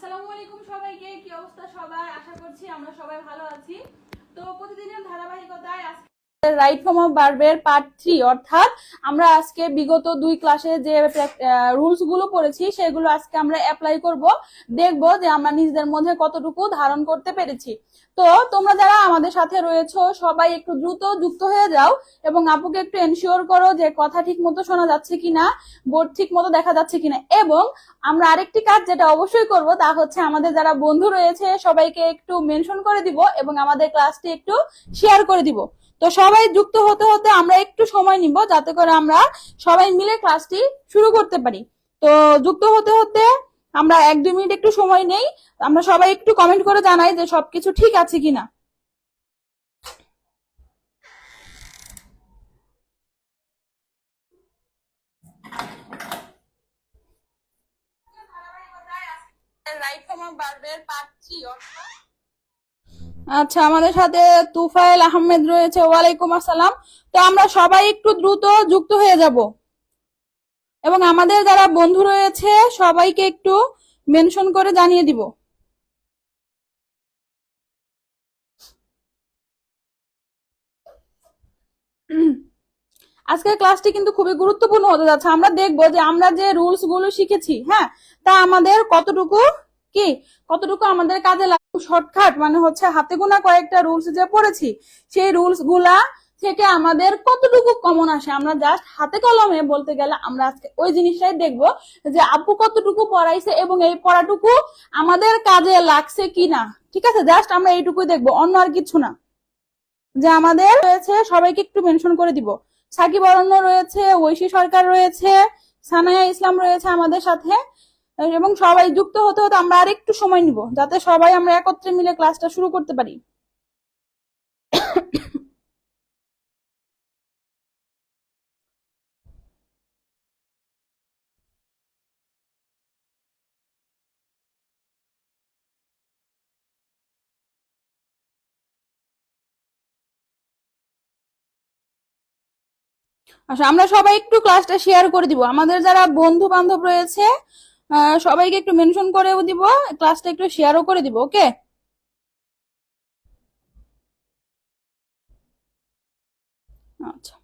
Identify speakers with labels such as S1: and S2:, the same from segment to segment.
S1: আসসালামু আলাইকুম সবাইকে। কি অবস্থা সবার? আশা করছি আমরা সবাই ভালো আছি। তো প্রতিদিনের ধারাবাহিকতায় আজকে রাইট ফর্ম অফ ভার্বের পার্ট 3, অর্থাৎ আমরা আজকে বিগত 2 ক্লাসে যে রুলস গুলো পড়েছি সেগুলো আজকে আমরা অ্যাপ্লাই করব, দেখব যে আমরা নিজেদের মধ্যে কতটুকু ধারণ করতে পেরেছি। তো তোমরা যারা আমাদের সাথে রয়েছো সবাই একটু দ্রুত যুক্ত হয়ে যাও এবং আপুকে একটু এনশিওর করো যে কথা ঠিক মতো শোনা যাচ্ছে কিনা, বোর্ড ঠিক মতো দেখা যাচ্ছে কিনা। এবং আমরা আরেকটি কাজ যেটা অবশ্যই করব তা হচ্ছে আমাদের যারা বন্ধু রয়েছে সবাইকে একটু মেনশন করে দিব এবং আমাদের ক্লাসটি একটু শেয়ার করে দিব। তো সবাই যুক্ত হতে হতে আমরা একটু সময় নিব যাতে করে আমরা সবাই মিলে ক্লাসটি শুরু করতে পারি। তো যুক্ত হতে হতে আমরা 1-2 মিনিট একটু সময় নেই, আমরা সবাই একটু কমেন্ট করে জানাই যে সবকিছু ঠিক আছে কিনা। আচ্ছা, আমাদের সাথে তুফাইল আহমেদ রয়েছে। ওয়ালাইকুম আসসালাম। তো আমরা সবাই একটু দ্রুত যুক্ত হয়ে যাব এবং আমাদের যারা বন্ধু রয়েছে সবাইকে একটু মেনশন করে জানিয়ে দিব। আজকের ক্লাসটি কিন্তু খুবই গুরুত্বপূর্ণ হতে যাচ্ছে। আমরা দেখব যে আমরা যে রুলস গুলো শিখেছি, হ্যাঁ, তা আমাদের কতটুকু আমাদের কাজে লাগবে। শর্টকাট মানে হচ্ছে হাতে গোনা কয়েকটা রুলস যে পড়েছি সেই রুলস গুলা থেকে আমাদের কতটুকু কমন আসে। আমরা জাস্ট হাতে কলমে বলতে গেলে আমরা আজকে ওই জিনিসটাই দেখব যে আপু কতটুকু পড়াইছে এবং এই পড়াটুকু আমাদের কাজে লাগছে কিনা। ঠিক আছে, জাস্ট আমরা এইটুকুই দেখবো, অন্য আর কিছু না। যে আমাদের রয়েছে সবাইকে একটু মেনশন করে দিব। সাকিব অরণ্য রয়েছে, ঐশী সরকার রয়েছে, সানায়া ইসলাম রয়েছে আমাদের সাথে। এবং সবাই যুক্ত হতে হতে আমরা আর একটু সময় নিব যাতে সবাই আমরা একত্রে মিলে ক্লাসটা শুরু করতে পারি। আচ্ছা, আমরা সবাই একটু ক্লাসটা শেয়ার করে দিব। আমাদের যারা বন্ধু বান্ধব রয়েছে সবাইকে একটু মেনশন করেও দিব, ক্লাসটা একটু শেয়ারও করে দিব। ওকে, আচ্ছা।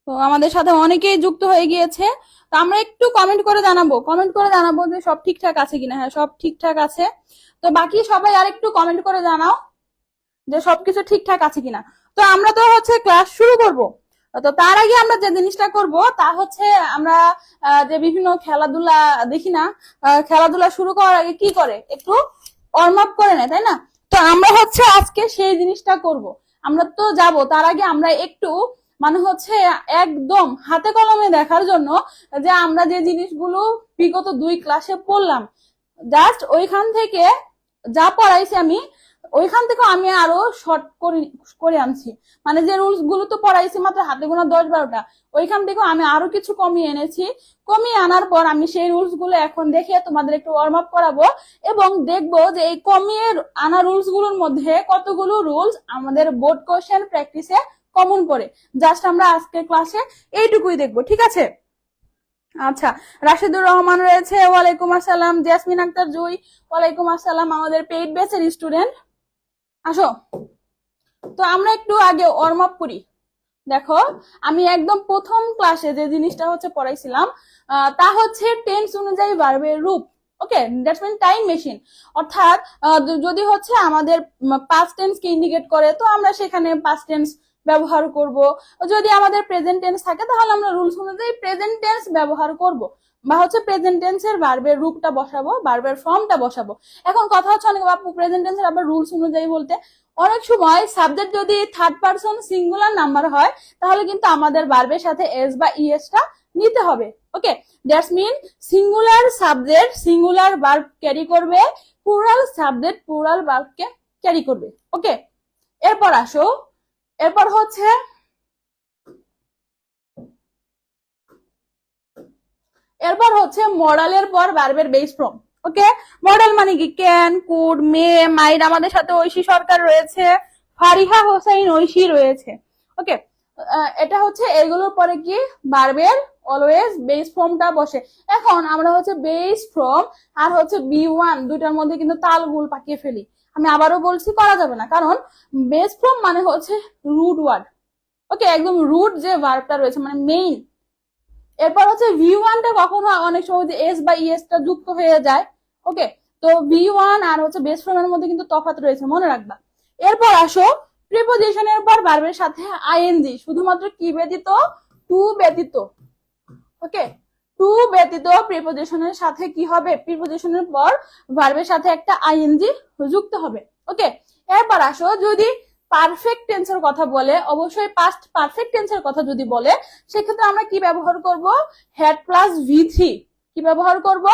S1: তো আমাদের সাথে অনেকেই যুক্ত হয়ে গিয়েছে। তো আমরা একটু কমেন্ট করে জানাবো যে সব ঠিকঠাক আছে কিনা। হ্যাঁ, সব ঠিকঠাক আছে। তো বাকি সবাই আর একটু কমেন্ট করে জানাও যে সবকিছু ঠিকঠাক আছে কিনা। তো আমরা তো হচ্ছে ক্লাস শুরু করব। তো তার আগে আমরা যে জিনিসটা করব তা হচ্ছে আমরা যে বিভিন্ন খেলাধুলা দেখি না, খেলাধুলা শুরু করার আগে কি করে একটু ওয়ার্ম আপ করে নেয়, তাই না? তো আমরা হচ্ছে আজকে সেই জিনিসটা করব। আমরা তো যাব, তার আগে আমরা একটু মানে হচ্ছে একদম হাতে কলমে দেখার জন্য যে আমরা যে জিনিসগুলো বিগত 2 ক্লাসে পড়লাম, জাস্ট ওইখান থেকে যা পড়াইছি আমি ওইখান থেকে আমি আরো শর্ট করে আনছি। মানে যে রুলস গুলো তো পড়াইছি মাত্র হাতে গোনা 10-12টা, ওইখান থেকে আমি আরো কিছু কমিয়ে এনেছি। কমিয়ে আনার পর আমি সেই রুলস গুলো এখন দেখে তোমাদের একটু ওয়ার্ম আপ করাবো এবং দেখবো যে এই কমিয়ে আনা রুলস গুলোর মধ্যে কতগুলো রুলস আমাদের বোর্ড কোশ্চেন প্র্যাকটিসে কমন পড়ে। জাস্ট আমরা আজকে ক্লাসে এইটুকুই দেখবো, ঠিক আছে? আচ্ছা, রাশিদুর রহমান রয়েছে। ওয়ালাইকুম আসসালাম। জেসমিন আক্তার জুই, ওয়ালাইকুম আসসালাম। আমাদের পেইড ব্যাচের স্টুডেন্ট, আসো। তো আমরা একটু আগে ওয়ার্ম আপ করি। দেখো, আমি একদম প্রথম ক্লাসে যে জিনিসটা হচ্ছে পড়াইছিলাম তা হচ্ছে টেন্স অনুযায়ী ভার্বের রূপ। ওকে, দ্যাটস মিন টাইম মেশিন। অর্থাৎ যদি হচ্ছে আমাদের পাস্ট টেন্স কে ইন্ডিকেট করে তো আমরা সেখানে পাস্ট টেন্স ব্যবহার করব। যদি আমাদের প্রেজেন্ট টেন্স থাকে তাহলে আমরা রুলস অনুযায়ী প্রেজেন্ট টেন্স ব্যবহার করব, বা হচ্ছে প্রেজেন্ট টেন্সের ভার্বের রূপটা বসাবো, ভার্বের ফর্মটা বসাবো। এখন কথা হচ্ছে অনেক বাপু প্রেজেন্ট টেন্সের আবার রুলস অনুযায়ী বলতে অনেক সময় সাবজেক্ট যদি থার্ড পারসন সিঙ্গুলার নাম্বার হয় তাহলে কিন্তু আমাদের ভার্বের সাথে এস বা ইএস টা নিতে হবে। Okay, that's mean singular subject singular verb carry করবে, প্লুরাল সাবজেক্ট প্লুরাল ভার্বকে ক্যারি করবে। ওকে, এরপর আসো, এরপর হচ্ছে মডালের পর ভার্বের বেস ফর্ম। ওকে, মডেল মানে কি ক্যান, কুড, মে, মাইড। আমাদের সাথে ঐশী সরকার রয়েছে, ফারিহা হোসেন ঐশী রয়েছে। ওকে, এটা হচ্ছে এগুলোর পরে কি ভার্বের অলওয়েজ বেস ফর্মটা বসে। এখন আমরা হচ্ছে বেস ফর্ম আর হচ্ছে B1 দুইটার মধ্যে কিন্তু তালগোল পাকিয়ে ফেলি। আমি আবারও বলছি, করা যাবে না, কারণ বেস ফর্ম মানে হচ্ছে রুট ওয়ার্ড। ওকে, একদম রুট যে ভার্বটা রয়েছে মানে মেইন। এরপর হচ্ছে V1টা কখনো অনেক সময় এস বা ইএস টা যুক্ত হয়ে যায়। ওকে, তো V1 আর হচ্ছে বেস ফর্মের মধ্যে কিন্তু তফাৎ রয়েছে, মনে রাখবা। এরপর আসো প্রিপোজিশনের পর ভার্বের সাথে আইএনজি, শুধুমাত্র কি ব্যতীত? টু ব্যতীত। ওকে, টু ব্যতীত প্রিপোজিশনের সাথে কি হবে? প্রিপোজিশনের পর ভার্বের সাথে একটা আইএনজি যুক্ত হবে। ওকে, এরপর আসো যদি পারফেক্ট টেন্সের কথা বলে, অবশ্যই পাস্ট পারফেক্ট টেন্সের কথা যদি বলে, সেক্ষেত্রে আমরা কি ব্যবহার করব? Had plus V3। কি ব্যবহার করব?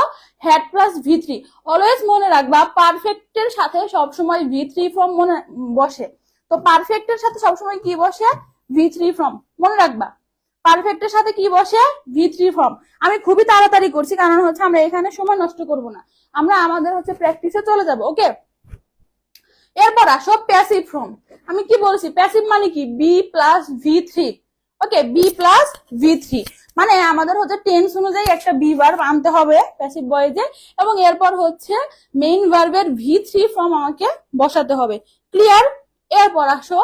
S1: Had plus V3। অলওয়েজ মনে রাখবা পারফেক্টের সাথে সবসময় V3 ফর্ম মনে বসে। তো পারফেক্টের সাথে সবসময় কি বসে? V3 ফর্ম, মনে রাখবা। পারফেক্টের সাথে কি বসে? V3 form. আমি খুবই তাড়াতাড়ি করছি, কারণ হচ্ছে আমরা এখানে সময় নষ্ট করব না, আমরা আমাদের হচ্ছে প্র্যাকটিসে চলে যাব। ওকে, এরপর আসো প্যাসিভ ফর্ম। আমি কি বলছি? প্যাসিভ মানে কি? B plus V3। Okay, B plus V3 মানে আমাদের হচ্ছে টেন্স অনুযায়ী একটা বি ভার্ব আনতে হবে প্যাসিভ ভয়েসে, এবং এরপর হচ্ছে মেইন ভার্বের V3 ফর্ম আমাকে বসাতে হবে। ক্লিয়ার? এরপর আসো,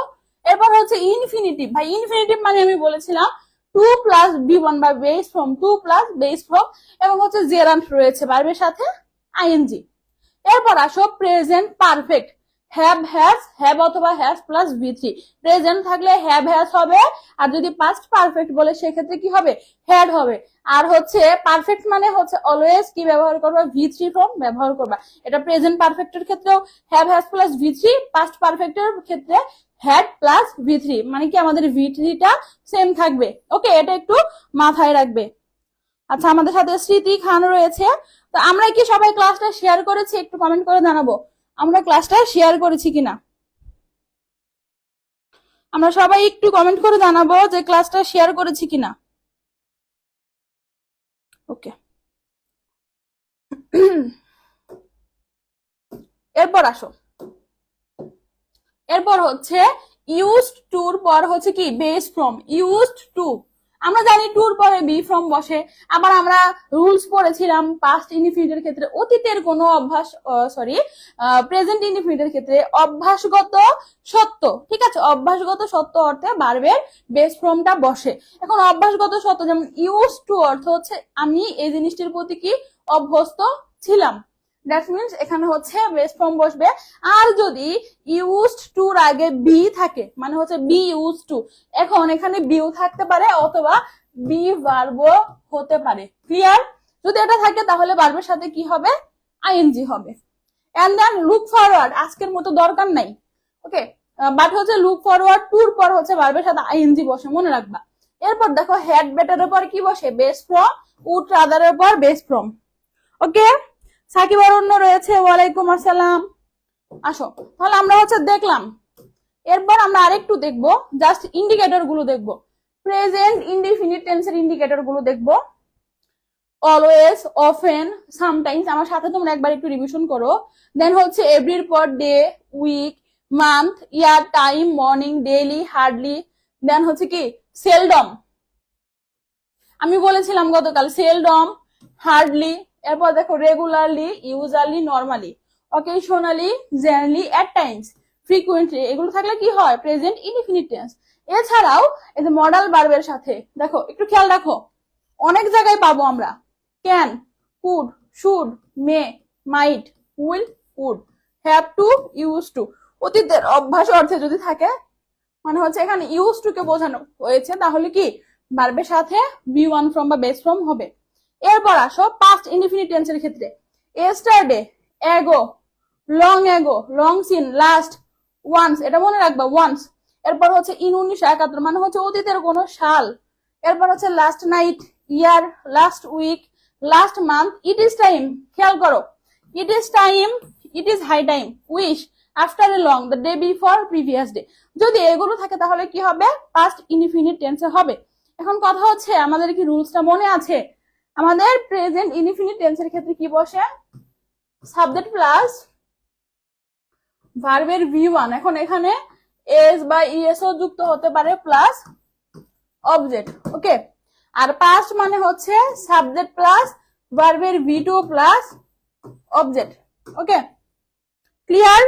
S1: এরপর হচ্ছে ইনফিনিটিভ। ভাই ইনফিনিটিভ মানে আমি বলেছিলাম টু প্লাস B1 বা base form, to plus base form, এবং হচ্ছে জেরান্ট রয়েছে ভার্বের সাথে আইএনজি। এরপর আসো present perfect. Have has, have অথবা হ্যাজ প্লাস V3। প্রেজেন্ট থাকলে হ্যাভ হ্যাজ হবে, আর যদি পাস্ট পারফেক্ট বলে সেক্ষেত্রে কি হবে? হ্যাড হবে। আর হচ্ছে পারফেক্ট মানে হচ্ছে অলওয়েজ কি ব্যবহার করবা? V3 ফর্ম ব্যবহার করবা। এটা প্রেজেন্ট পারফেক্টের ক্ষেত্রেও have has plus V3, past পারফেক্টের ক্ষেত্রে হ্যাড প্লাস V3, মানে কি আমাদের V3টা সেম থাকবে। ওকে, এটা একটু মাথায় রাখবে। আচ্ছা, আমাদের সাথে স্মৃতি খান রয়েছে। তো আমরা কি সবাই ক্লাসটা শেয়ার করেছি? একটু কমেন্ট করে জানাবো আমরা ক্লাসটা শেয়ার করেছি কিনা। আমরা সবাই একটু কমেন্ট করে জানাবো যে ক্লাসটা শেয়ার করেছি কিনা। ওকে, এরপর আসো, এরপর হচ্ছে ইউজড টুর পর হচ্ছে কি? Base form. ইউজড টু, আমরা জানি টুর পরে বি ফর্ম বসে। আবার আমরা রুলস পড়েছিলাম পাস্ট ইনডিফিনিটের ক্ষেত্রে অতীতের কোনো অভ্যাস, সরি প্রেজেন্ট ইনডিফিনিটের ক্ষেত্রে অভ্যাসগত সত্য। ঠিক আছে, অভ্যাসগত সত্য অর্থে ভার্বের বেস ফর্মটা বসে। এখন অভ্যাসগত সত্য যেমন ইউজ টু অর্থ হচ্ছে আমি এই জিনিসটির প্রতি কি? অভ্যস্ত ছিলাম। দ্যাট মিনস এখানে হচ্ছে বেস ফর্ম বসবে। আর যদি ইউজড টুর আগে বি থাকে, মানে হচ্ছে বি ইউজ টু, এখন এখানে বিউ থাকতে পারে অথবা বি ভার্বও হতে পারে। ক্লিয়ার? যদি এটা থাকে তাহলে ভার্বের সাথে কি হবে? আইএনজি হবে। এন্ড দেন লুক ফরওয়ার্ড, আজকের মতো দরকার নাই। ওকে, বাট হচ্ছে লুক ফরওয়ার্ড টুর পর হচ্ছে ভার্বের সাথে আইএনজি বসে, মনে রাখবা। এরপর দেখো হ্যাড বেটারের পর কি বসে? Base form. উড রাদারের পর বেস ফর্ম। ওকে, সাকিব অরণ্য রয়েছে, ওয়ালাইকুম আসসালাম। আসো, তাহলে আমরা হচ্ছে দেখলাম। এরপর আমরা আরেকটু দেখবো, জাস্ট ইন্ডিকেটর গুলো দেখবো। প্রেজেন্ট ইনডিফিনিট টেন্সের ইন্ডিকেটর গুলো দেখবো। Always, often, sometimes. আমার সাথে তোমরা একবার একটু রিভিশন করো। দেন হচ্ছে এভরির পর ডে, উইক, মান্থ, ইয়ার, টাইম, মর্নিং, ডেইলি, হার্ডলি। দেন হচ্ছে কি? সেলডম। আমি বলেছিলাম গতকাল সেলডম, হার্ডলি। এরপর দেখো regularly, usually, normally, occasionally, generally, at times, frequently. এগুলো থাকলে কি হয়? Present indefinite tense. এছাড়াও এই যে মডাল ভার্বের সাথে দেখো, একটু খেয়াল রাখো, অনেক জায়গায় পাবো আমরা can, could, should, may, might, will, would, have to, use to. অতীতের অভ্যাস অর্থে যদি থাকে, মানে হচ্ছে এখানে ইউজ টু কে বোঝানো হয়েছে, তাহলে কি ভার্বের সাথে V1 ফর্ম বা বেস ফর্ম হবে। এরপর আসো পাস্ট ইনডিফিনিট টেন্সের ক্ষেত্রে এস্টারডে, এগো, লং সিন, লাস্ট, ওয়ান্স। এটা মনে রাখবা, ওয়ান্স। এরপর হচ্ছে ইন 1971, মানে হচ্ছে অতীতের কোনো সাল। এরপর হচ্ছে last night, year, last week, last month, it is time. খেয়াল করো, it is time, it is high time, wish, after a long, the day before, previous day. যদি এগুলো থাকে তাহলে কি হবে? পাস্ট ইনডিফিনিট টেন্সে হবে। এখন কথা হচ্ছে আমাদের কি রুলসটা মনে আছে? আমাদের প্রেজেন্ট ইনডিফিনিট টেন্সের ক্ষেত্রে কি বসে? সাবজেক্ট প্লাস ভার্বের V1। এখন এখানে এস বা ইএসও যুক্ত হতে পারে প্লাস অবজেক্ট। ওকে, আর পাস্ট মানে হচ্ছে সাবজেক্ট প্লাস ভার্বের V2 প্লাস অবজেক্ট। ওকে, ক্লিয়ার?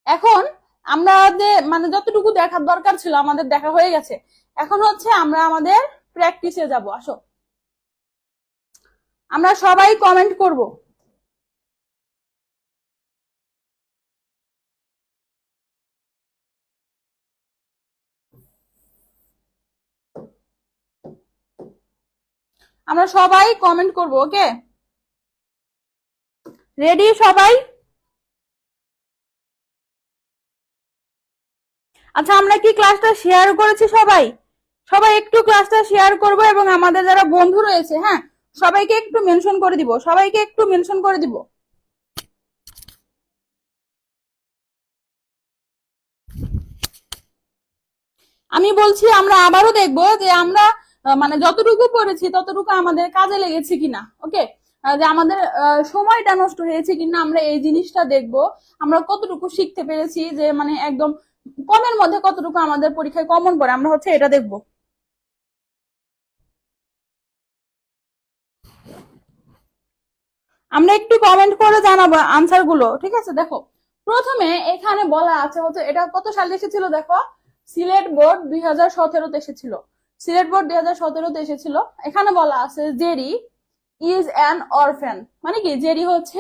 S1: এখন আমাদের মানে যতটুকু দেখার দরকার ছিল আমাদের দেখা হয়ে গেছে। এখন হচ্ছে আমরা আমাদের প্র্যাকটিসে যাব। আসো, আমরা সবাই কমেন্ট করব। আমরা সবাই কমেন্ট করব। ওকে, রেডি সবাই? আচ্ছা, আমরা কি ক্লাসটা শেয়ার করেছি সবাই? সবাই একটু ক্লাসটা শেয়ার করব এবং আমাদের যারা বন্ধু রয়েছে, হ্যাঁ, সবাইকে একটু মেনশন করে দিব, সবাইকে একটু মেনশন করে দিব। আমি বলছি আমরা আবারও দেখবো যে আমরা মানে যতটুকু পড়েছি ততটুকু আমাদের কাজে লেগেছে কিনা। ওকে, যে আমাদের সময়টা নষ্ট হয়েছে কিনা আমরা এই জিনিসটা দেখব। আমরা কতটুকু শিখতে পেরেছি, যে মানে একদম কমের মধ্যে কতটুকু আমাদের পরীক্ষায় কমন পড়ে, আমরা হচ্ছে এটা দেখব। আমরা একটু কমেন্ট করে জানাবো আনসার গুলো, ঠিক আছে? দেখো, প্রথমে এখানে বলা আছে হচ্ছে এটা কত সালে এসেছিল, দেখো, সিলেট বোর্ড 2017-তে এসেছিল। সিলেট বোর্ড 2017-তে এসেছিল। এখানে বলা আছে জেরি ইজ অ্যান অরফ্যান, মানে কি জেরি হচ্ছে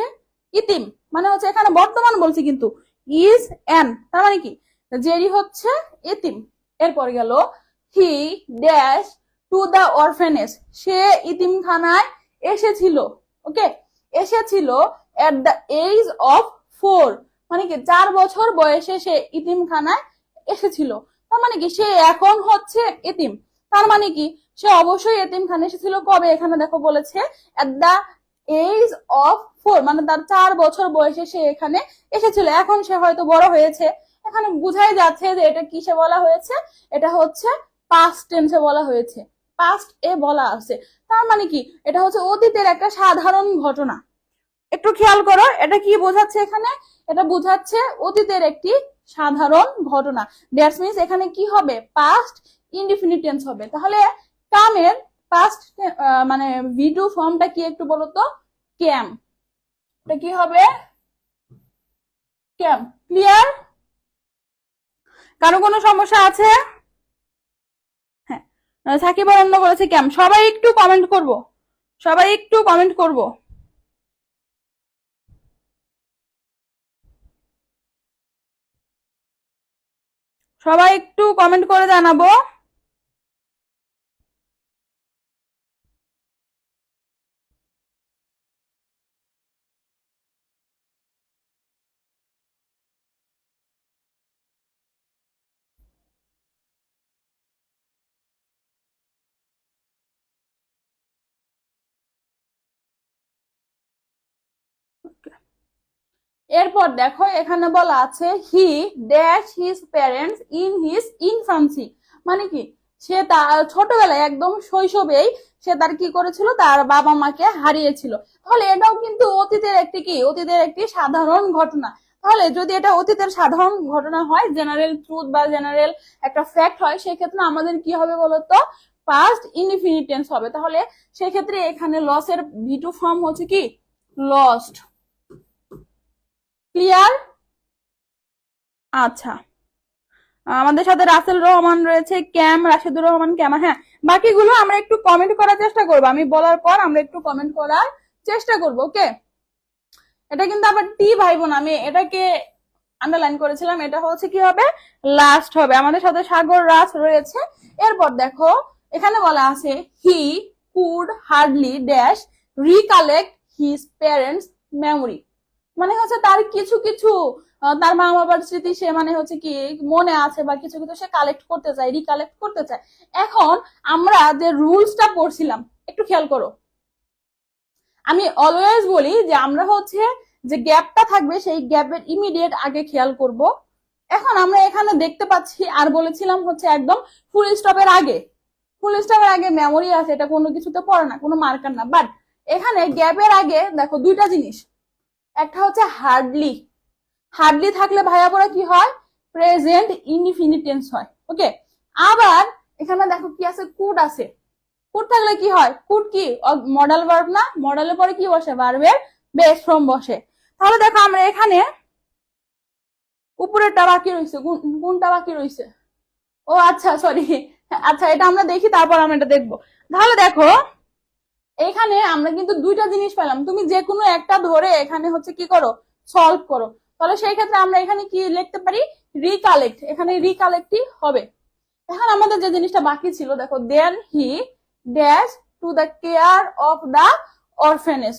S1: ইতিম, মানে হচ্ছে এখানে বর্তমান বলছি কিন্তু ইজ অ্যান তার মানে কি জেরি হচ্ছে ইতিম। এরপর গেল হি ড্যাশ টু দা অরফ্যানেজ, সে ইতিমখানায় এসেছিল। ওকে, এসেছিল এট দ্য এজ অফ 4, মানে কি 4 বছর বয়সে সে ইতিমখানায় এসেছিল। তার মানে কি সে এখন হচ্ছে এতিম। তার মানে কি সে অবশ্যই এতিমখানায় এসেছিল কবে, এখানে দেখো বলেছে এট দ্য এজ অফ 4, মানে তার 4 বছর বয়সে সে এখানে এসেছিল। এখন সে হয়তো বড় হয়েছে। এখানে বুঝাই যাচ্ছে যে এটা কিসে বলা হয়েছে, এটা হচ্ছে পাস্ট টেন্সে বলা হয়েছে, পাস্ট এ বলা আছে। তার মানে কি এটা হচ্ছে অতীতের একটা সাধারণ ঘটনা। একটু খেয়াল করো এটা কি বোঝাচ্ছে এখানে, এটা বোঝাচ্ছে অতীতের একটি সাধারণ ঘটনা। দ্যাটস মিন্স এখানে কি হবে, পাস্ট ইনডিফিনিট টেন্স হবে। তাহলে কামের পাস্ট মানে V2 ফর্মটা কি একটু বলো তো, ক্যাম। এটা কি হবে, ক্যাম। ক্লিয়ার? কারো কোনো সমস্যা আছে? হ্যাঁ, সাকিব অন্য বলেছে ক্যাম। সবাই একটু কমেন্ট করব, সবাই একটু কমেন্ট করব। সবাই একটু কমেন্ট করে জানাবো। এরপর দেখো এখানে বলা আছে he dash his parents in his infancy, মানে কি সে তার ছোটবেলায় একদম শৈশবেই সে তার কি করেছিল, তার বাবা মাকে হারিয়েছিল। তাহলে এটাও কিন্তু অতীতের একটি কি, অতীতের একটি সাধারণ ঘটনা। তাহলে যদি এটা অতীতের সাধারণ ঘটনা হয়, জেনারেল ট্রুথ বা জেনারেল একটা ফ্যাক্ট হয়, সেক্ষেত্রে আমাদের কি হবে বলতো, পাস্ট ইনডিফিনিট টেন্স হবে। তাহলে সেক্ষেত্রে এখানে লসের V2 ফর্ম হচ্ছে কি লস্ট। ক্লিয়ার? আচ্ছা, আমাদের সাথে রাসেল রহমান রয়েছে, ক্যাম, রাশেদুর রহমান ক্যাম। হ্যাঁ, বাকিগুলো আমরা একটু কমেন্ট করার চেষ্টা করবো, আমি বলার পর আমরা একটু কমেন্ট করার চেষ্টা করবো। ওকে, এটা কিন্তু আবার টি ভাই বোন, আমি এটাকে আন্ডারলাইন করেছিলাম, এটা হচ্ছে কি হবে, লাস্ট হবে। আমাদের সাথে সাগর রাস রয়েছে। এরপর দেখো এখানে বলা আছে he could hardly dash recollect his parents memory, মানে হচ্ছে তার কিছু কিছু তার মা বাবার স্মৃতি সে মানে হচ্ছে কি মনে আছে, বা কিছু কিছু সে কালেক্ট করতে চায়, রিকালেক্ট করতে চায়। এখন আমরা যে রুলসটা পড়ছিলাম একটু খেয়াল করো। আমি অলওয়েজ বলি যে আমরা হচ্ছে যে গ্যাপটা থাকবে সেই গ্যাপের ইমিডিয়েট আগে খেয়াল করব। এখন আমরা এখানে দেখতে পাচ্ছি, আর বলেছিলাম হচ্ছে একদম ফুল স্টপের আগে, ফুল স্টপের আগে মেমোরি আছে, এটা কোনো কিছুতে পড়ে না, কোনো মার্কার না। বাট এখানে গ্যাপের আগে দেখো দুইটা জিনিস, একটা হচ্ছে হার্ডলি, হার্ডলি থাকলে ভাইয়া পড়া কি হয়, প্রেজেন্ট ইনডিফিনিট টেন্স হয়। ওকে, আবার এখানে দেখো কি আছে, কুড আছে। কুড থাকলে কি হয়, কুড কি মডেল ভার্ব না, মডেলের পরে কি বসে, ভার্বের বেস ফর্ম বসে। তাহলে দেখো আমরা এখানে উপরেরটা বাকি রয়েছে, কোনটা বাকি রয়েছে, ও আচ্ছা সরি, আচ্ছা এটা আমরা দেখি তারপর আমরা এটা দেখবো। তাহলে দেখো এখানে আমরা কিন্তু দুইটা জিনিস পেলাম, তুমি যে কোনো একটা ধরে এখানে হচ্ছে কি করো, সলভ করো। তাহলে সেই ক্ষেত্রে আমরা এখানে কি লিখতে পারি, রিকালেক্ট, এখানে রিকালেক্টই হবে। এখন আমাদের যে জিনিসটা বাকি ছিল দেখো, then he dash to the care of the orphanage.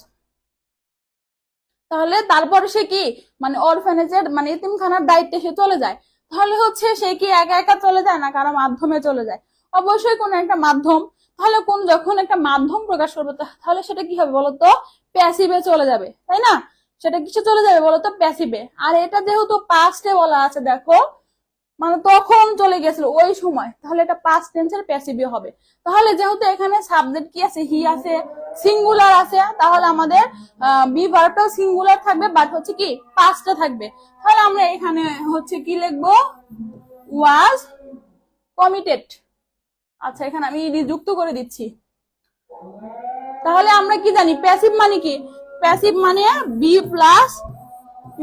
S1: তাহলে তারপর সে কি মানে অরফেনেজের মানে এতিমখানার দায়িত্বে সে চলে যায়। তাহলে হচ্ছে সে কি একা একা চলে যায় না কারো মাধ্যমে চলে যায়, অবশ্যই কোন একটা মাধ্যম। তাহলে কোন যখন একটা মাধ্যম প্রকাশ করবে তাহলে সেটা কি হবে বলতো, প্যাসিভে চলে যাবে, তাই না? সেটা কিসে চলে যাবে বলতো, প্যাসিভে। আর এটা যেহেতু পাস্টে বলা আছে দেখো, মানে তখন চলে গেছিল ওই সময়, তাহলে এটা পাস্ট টেন্সের প্যাসিভে হবে। তাহলে যেহেতু এখানে সাবজেক্ট কি আছে, হি আছে, সিঙ্গুলার আছে, তাহলে আমাদের বি ভার্বটাও সিঙ্গুলার থাকবে, বাট হচ্ছে কি পাস্টে থাকবে। তাহলে আমরা এখানে হচ্ছে কি লিখবো, ওয়াজ কমিটেড। আচ্ছা এখানে আমি যুক্ত করে দিচ্ছি। তাহলে আমরা কি জানি, প্যাসিভ মানে কি, প্যাসিভ মানে বি প্লাস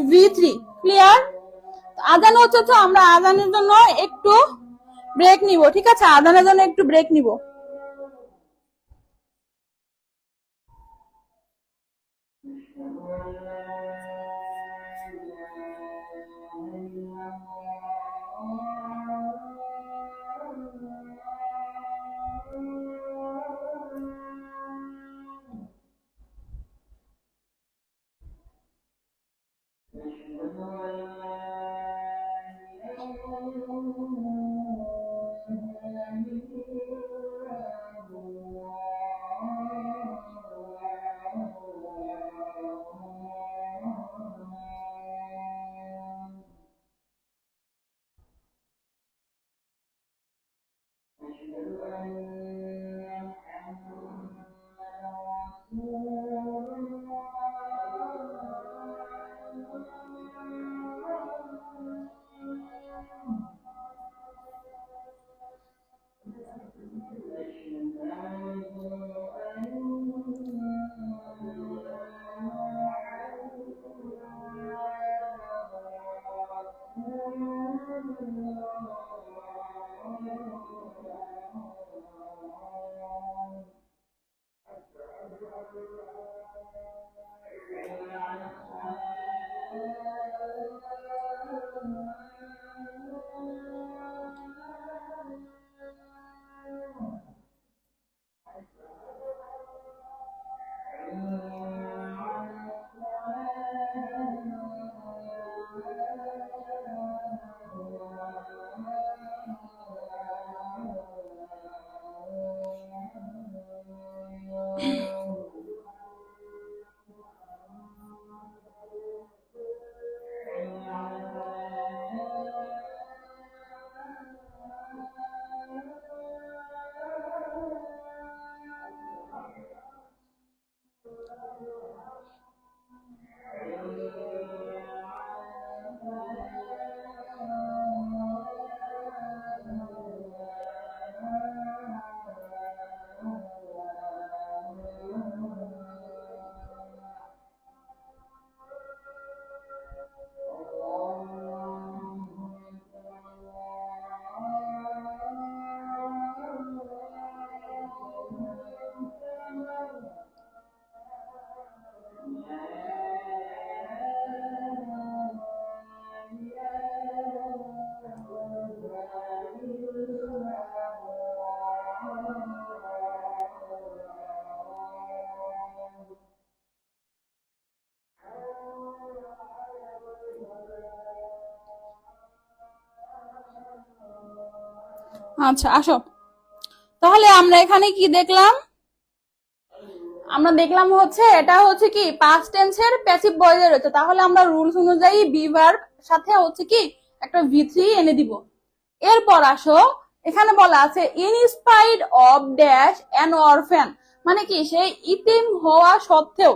S1: V3, ক্লিয়ার? আজান হচ্ছে, তো আমরা আজানের জন্য একটু ব্রেক নিব, ঠিক আছে? আজানের জন্য একটু ব্রেক নিব। আচ্ছা আসো, তাহলে আমরা এখানে কি দেখলাম, আমরা দেখলাম হচ্ছে এটা হচ্ছে কি পাস্ট টেন্সের প্যাসিভ ভয়েসে রয়েছে। তাহলে আমরা রুলস অনুযায়ী বি ভার্ব সাথে হচ্ছে কি একটা V3 এনে দিব। এরপর আসো, এখানে বলা আছে in spite of dash an orphan, মানে কি সেই ইতিম হওয়া সত্ত্বেও,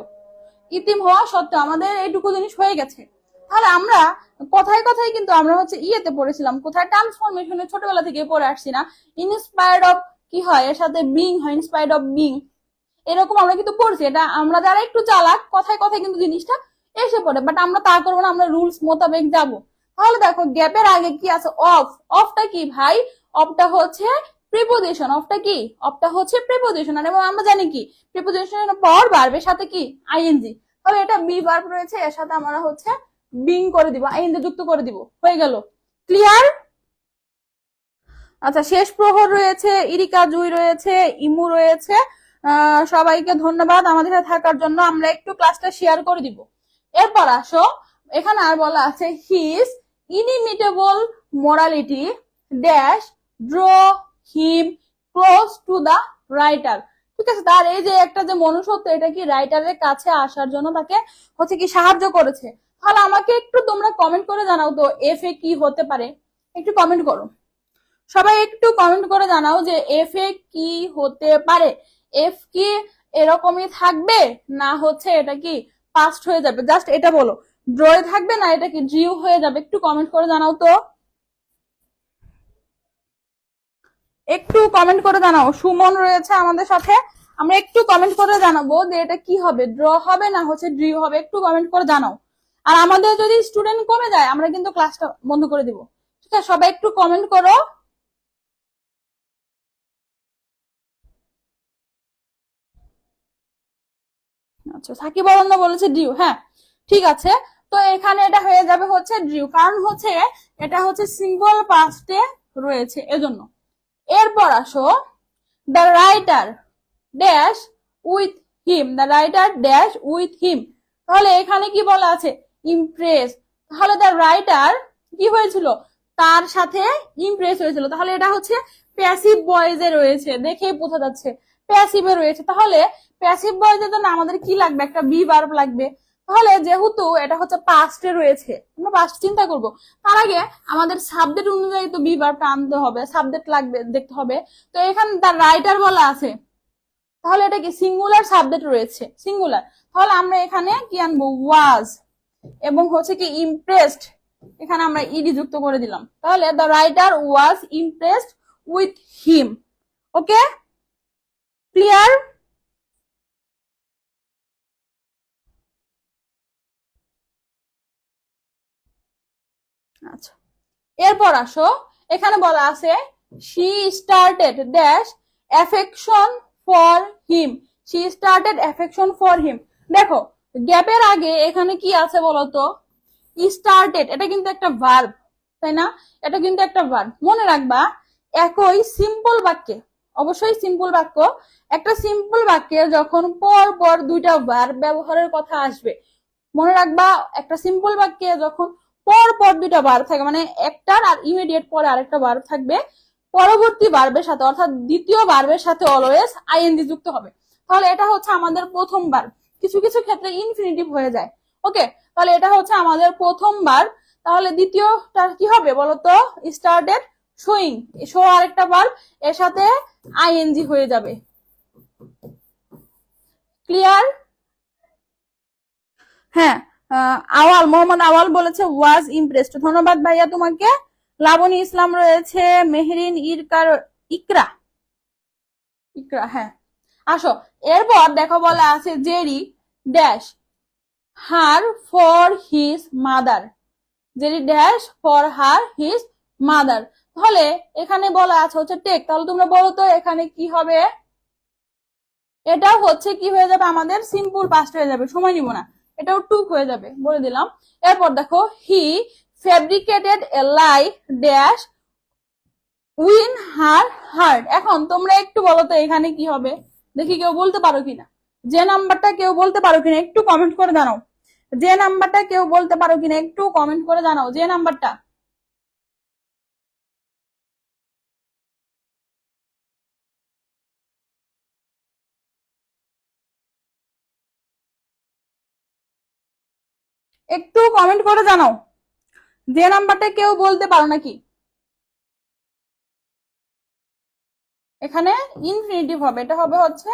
S1: ইতিম হওয়া সত্ত্বেও আমাদের এইটুকু জিনিস হয়ে গেছে। তাহলে আমরা কথায় কথায় কিন্তু আমরা হচ্ছে ইয়েতে পড়েছিলাম, কোথায় ট্রান্সফরমেশনে ছোটবেলা থেকে পড়ে আসছি না, ইনস্পায়ার্ড অফ কি হয়, এর সাথে বিং হয়, ইনস্পায়ার্ড অফ বিং, এরকম আমরা কিন্তু পড়ছি। এটা আমরা যারা একটু চালাক কথায় কথায় কিন্তু জিনিসটা এসে পড়ে, বাট আমরা তা করবো না, আমরা রুলস মোতাবেক যাব। তাহলে দেখো গ্যাপের আগে কি আছে, অফ। অফটা কি ভাই, অফটা হচ্ছে প্রিপোজিশন। অফটা কি, অফটা হচ্ছে প্রিপোজিশন। আর এবং আমরা জানি কি প্রিপোজিশনের পর ভার্বের সাথে কি আইএনজি, তাহলে এটা বি ভার্ব রয়েছে, এর সাথে আমরা হচ্ছে বিং করে দিব, আইএনজি যুক্ত করে দিব, হয়ে গেল। ক্লিয়ার? আচ্ছা, শেষ প্রহর রয়েছে, ইরিকা জুই রয়েছে, ইমু রয়েছে। সবাইকে ধন্যবাদ আমাদের সাথে থাকার জন্য। আমরা একটু ক্লাসটা শেয়ার করে দিব। এরপর আসো, এখানে আর বলা আছে his inimitable morality dash drew him close to the writer. ঠিক আছে, তার এই যে একটা যে মনুষ্যত্ব, এটা কি রাইটারের কাছে আসার জন্য তাকে হচ্ছে কি সাহায্য করেছে। তাহলে আমাকে একটু তোমরা কমেন্ট করে জানাও তো এফ এ কি হতে পারে, একটু কমেন্ট করো। সবাই একটু কমেন্ট করে জানাও যে এফ এ কি হতে পারে। এফ কি এরকমই থাকবে, না হচ্ছে এটা কি পাস্ট হয়ে যাবে, জাস্ট এটা বলো। ড্রয়ে থাকবে না এটা কি ড্রিউ হয়ে যাবে, একটু কমেন্ট করে জানাও তো, একটু কমেন্ট করে জানাও। সুমন রয়েছে আমাদের সাথে, আমরা একটু কমেন্ট করে জানাবো যে এটা কি হবে, ড্র হবে না হচ্ছে ড্রিউ হবে, একটু কমেন্ট করে জানাও। আর আমাদের যদি স্টুডেন্ট কমে যায় আমরা কিন্তু ক্লাসটা বন্ধ করে দিব। ঠিক আছে, সবাই একটু কমেন্ট করো। আচ্ছা, সাকিব আনন্দ বলেছে ড্রিউ, হ্যাঁ ঠিক আছে। তো এখানে এটা হয়ে যাবে হচ্ছে ড্রিউ, কারণ হচ্ছে এটা হচ্ছে সিম্পল পাস্টে রয়েছে এজন্য। এরপর আসো, the writer dash with him, the writer dash with him. তাহলে এখানে কি বলা আছে, ইমপ্রেস। তাহলে দ্য রাইটার কি হয়েছিল, তার সাথে ইমপ্রেস হয়েছিল। তাহলে এটা হচ্ছে প্যাসিভ ভয়েসে রয়েছে, দেখেই বোঝা যাচ্ছে প্যাসিভে রয়েছে। তাহলে প্যাসিভ ভয়েসের জন্য আমাদের কি লাগবে, একটা বি ভার্ব লাগবে। তাহলে যেহেতু এটা হচ্ছে পাস্টে রয়েছে, আমরা পাস্ট চিন্তা করব, তার আগে আমাদের সাবজেক্ট অনুযায়ী তো বি ভার্বটা আনতে হবে, সাবজেক্ট লাগবে, দেখতে হবে। তো এখানে তার রাইটার বলা আছে, তাহলে এটা কি সিঙ্গুলার সাবজেক্ট রয়েছে, সিঙ্গুলার। তাহলে আমরা এখানে কি আনবো, ওয়াজ, এবং হচ্ছে কি ইমপ্রেসড, এখানে আমরা ইডি যুক্ত করে দিলাম। তাহলে the writer was impressed with him. Okay, clear? আচ্ছা, এরপর আসো, এখানে বলা আছে she started dash affection for him, she started affection for him. দেখো গ্যাপের আগে এখানে কি আছে বলতো, স্টার্টেড, এটা কিন্তু একটা ভার্ব, তাই না? এটা কিন্তু একটা ভার্ব, মনে রাখবা। একই সিম্পল বাক্যে, অবশ্যই সিম্পল বাক্য, একটা সিম্পল বাক্যে যখন পর পর দুইটা ভার্ব ব্যবহারের কথা আসবে, মনে রাখবা একটা সিম্পল বাক্যে যখন পর পর দুইটা ভার্ব থাকে, মানে একটার আর ইমিডিয়েট পরে আরেকটা ভার্ব থাকবে, পরবর্তী ভার্বের সাথে অর্থাৎ দ্বিতীয় ভার্বের সাথে অলওয়েজ আইএনজি যুক্ত হবে। তাহলে এটা হচ্ছে আমাদের প্রথম ভার্ব, কিছু কিছু ক্ষেত্রে ইনফিনিটিভ হয়ে যায়। ওকে, তাহলে এটা হচ্ছে আমাদের প্রথম ভার্ব। তাহলে দ্বিতীয়টা কি হবে বলতো, স্টার্টেড শোয়িং, শো আরেকটা ভার্ব, এর সাথে আইএনজি হয়ে যাবে। ক্লিয়ার? হ্যাঁ, আওয়াল, মোহাম্মদ আওয়াল বলেছে ওয়াজ ইমপ্রেসড, ধন্যবাদ ভাইয়া তোমাকে। লাবণী ইসলাম রয়েছে, মেহরিন, ইকরা, ইকরা, হ্যাঁ। আসো, এরপর দেখো বলা আছে Jerry dash her for his mother, Jerry dash for her his mother. তাহলে এখানে বলা আছে হচ্ছে টেক, তাহলে তোমরা বলো তো এখানে কি হবে, এটাও হচ্ছে কি হয়ে যাবে, আমাদের সিম্পল পাস্ট হয়ে যাবে, সময় নিব না, এটাও টুক হয়ে যাবে, বলে দিলাম। এরপর দেখো হি ফেব্রিকেটেড এ লাই ড্যাশ উইন হার হার্ট। এখন তোমরা একটু বলো তো এখানে কি হবে, দেখি কেউ বলতে পারো কিনা, যে নাম্বারটা কেউ বলতে পারো কিনা একটু কমেন্ট করে জানাও, যে নাম্বারটা কেউ বলতে পারো কিনা একটু কমেন্ট করে জানাও, যে নাম্বারটা। একটু কমেন্ট করে জানাও, যে নাম্বারটা কেউ বলতে পারো নাকি। এখানে ইনফিনিটিভ হবে, এটা হবে হচ্ছে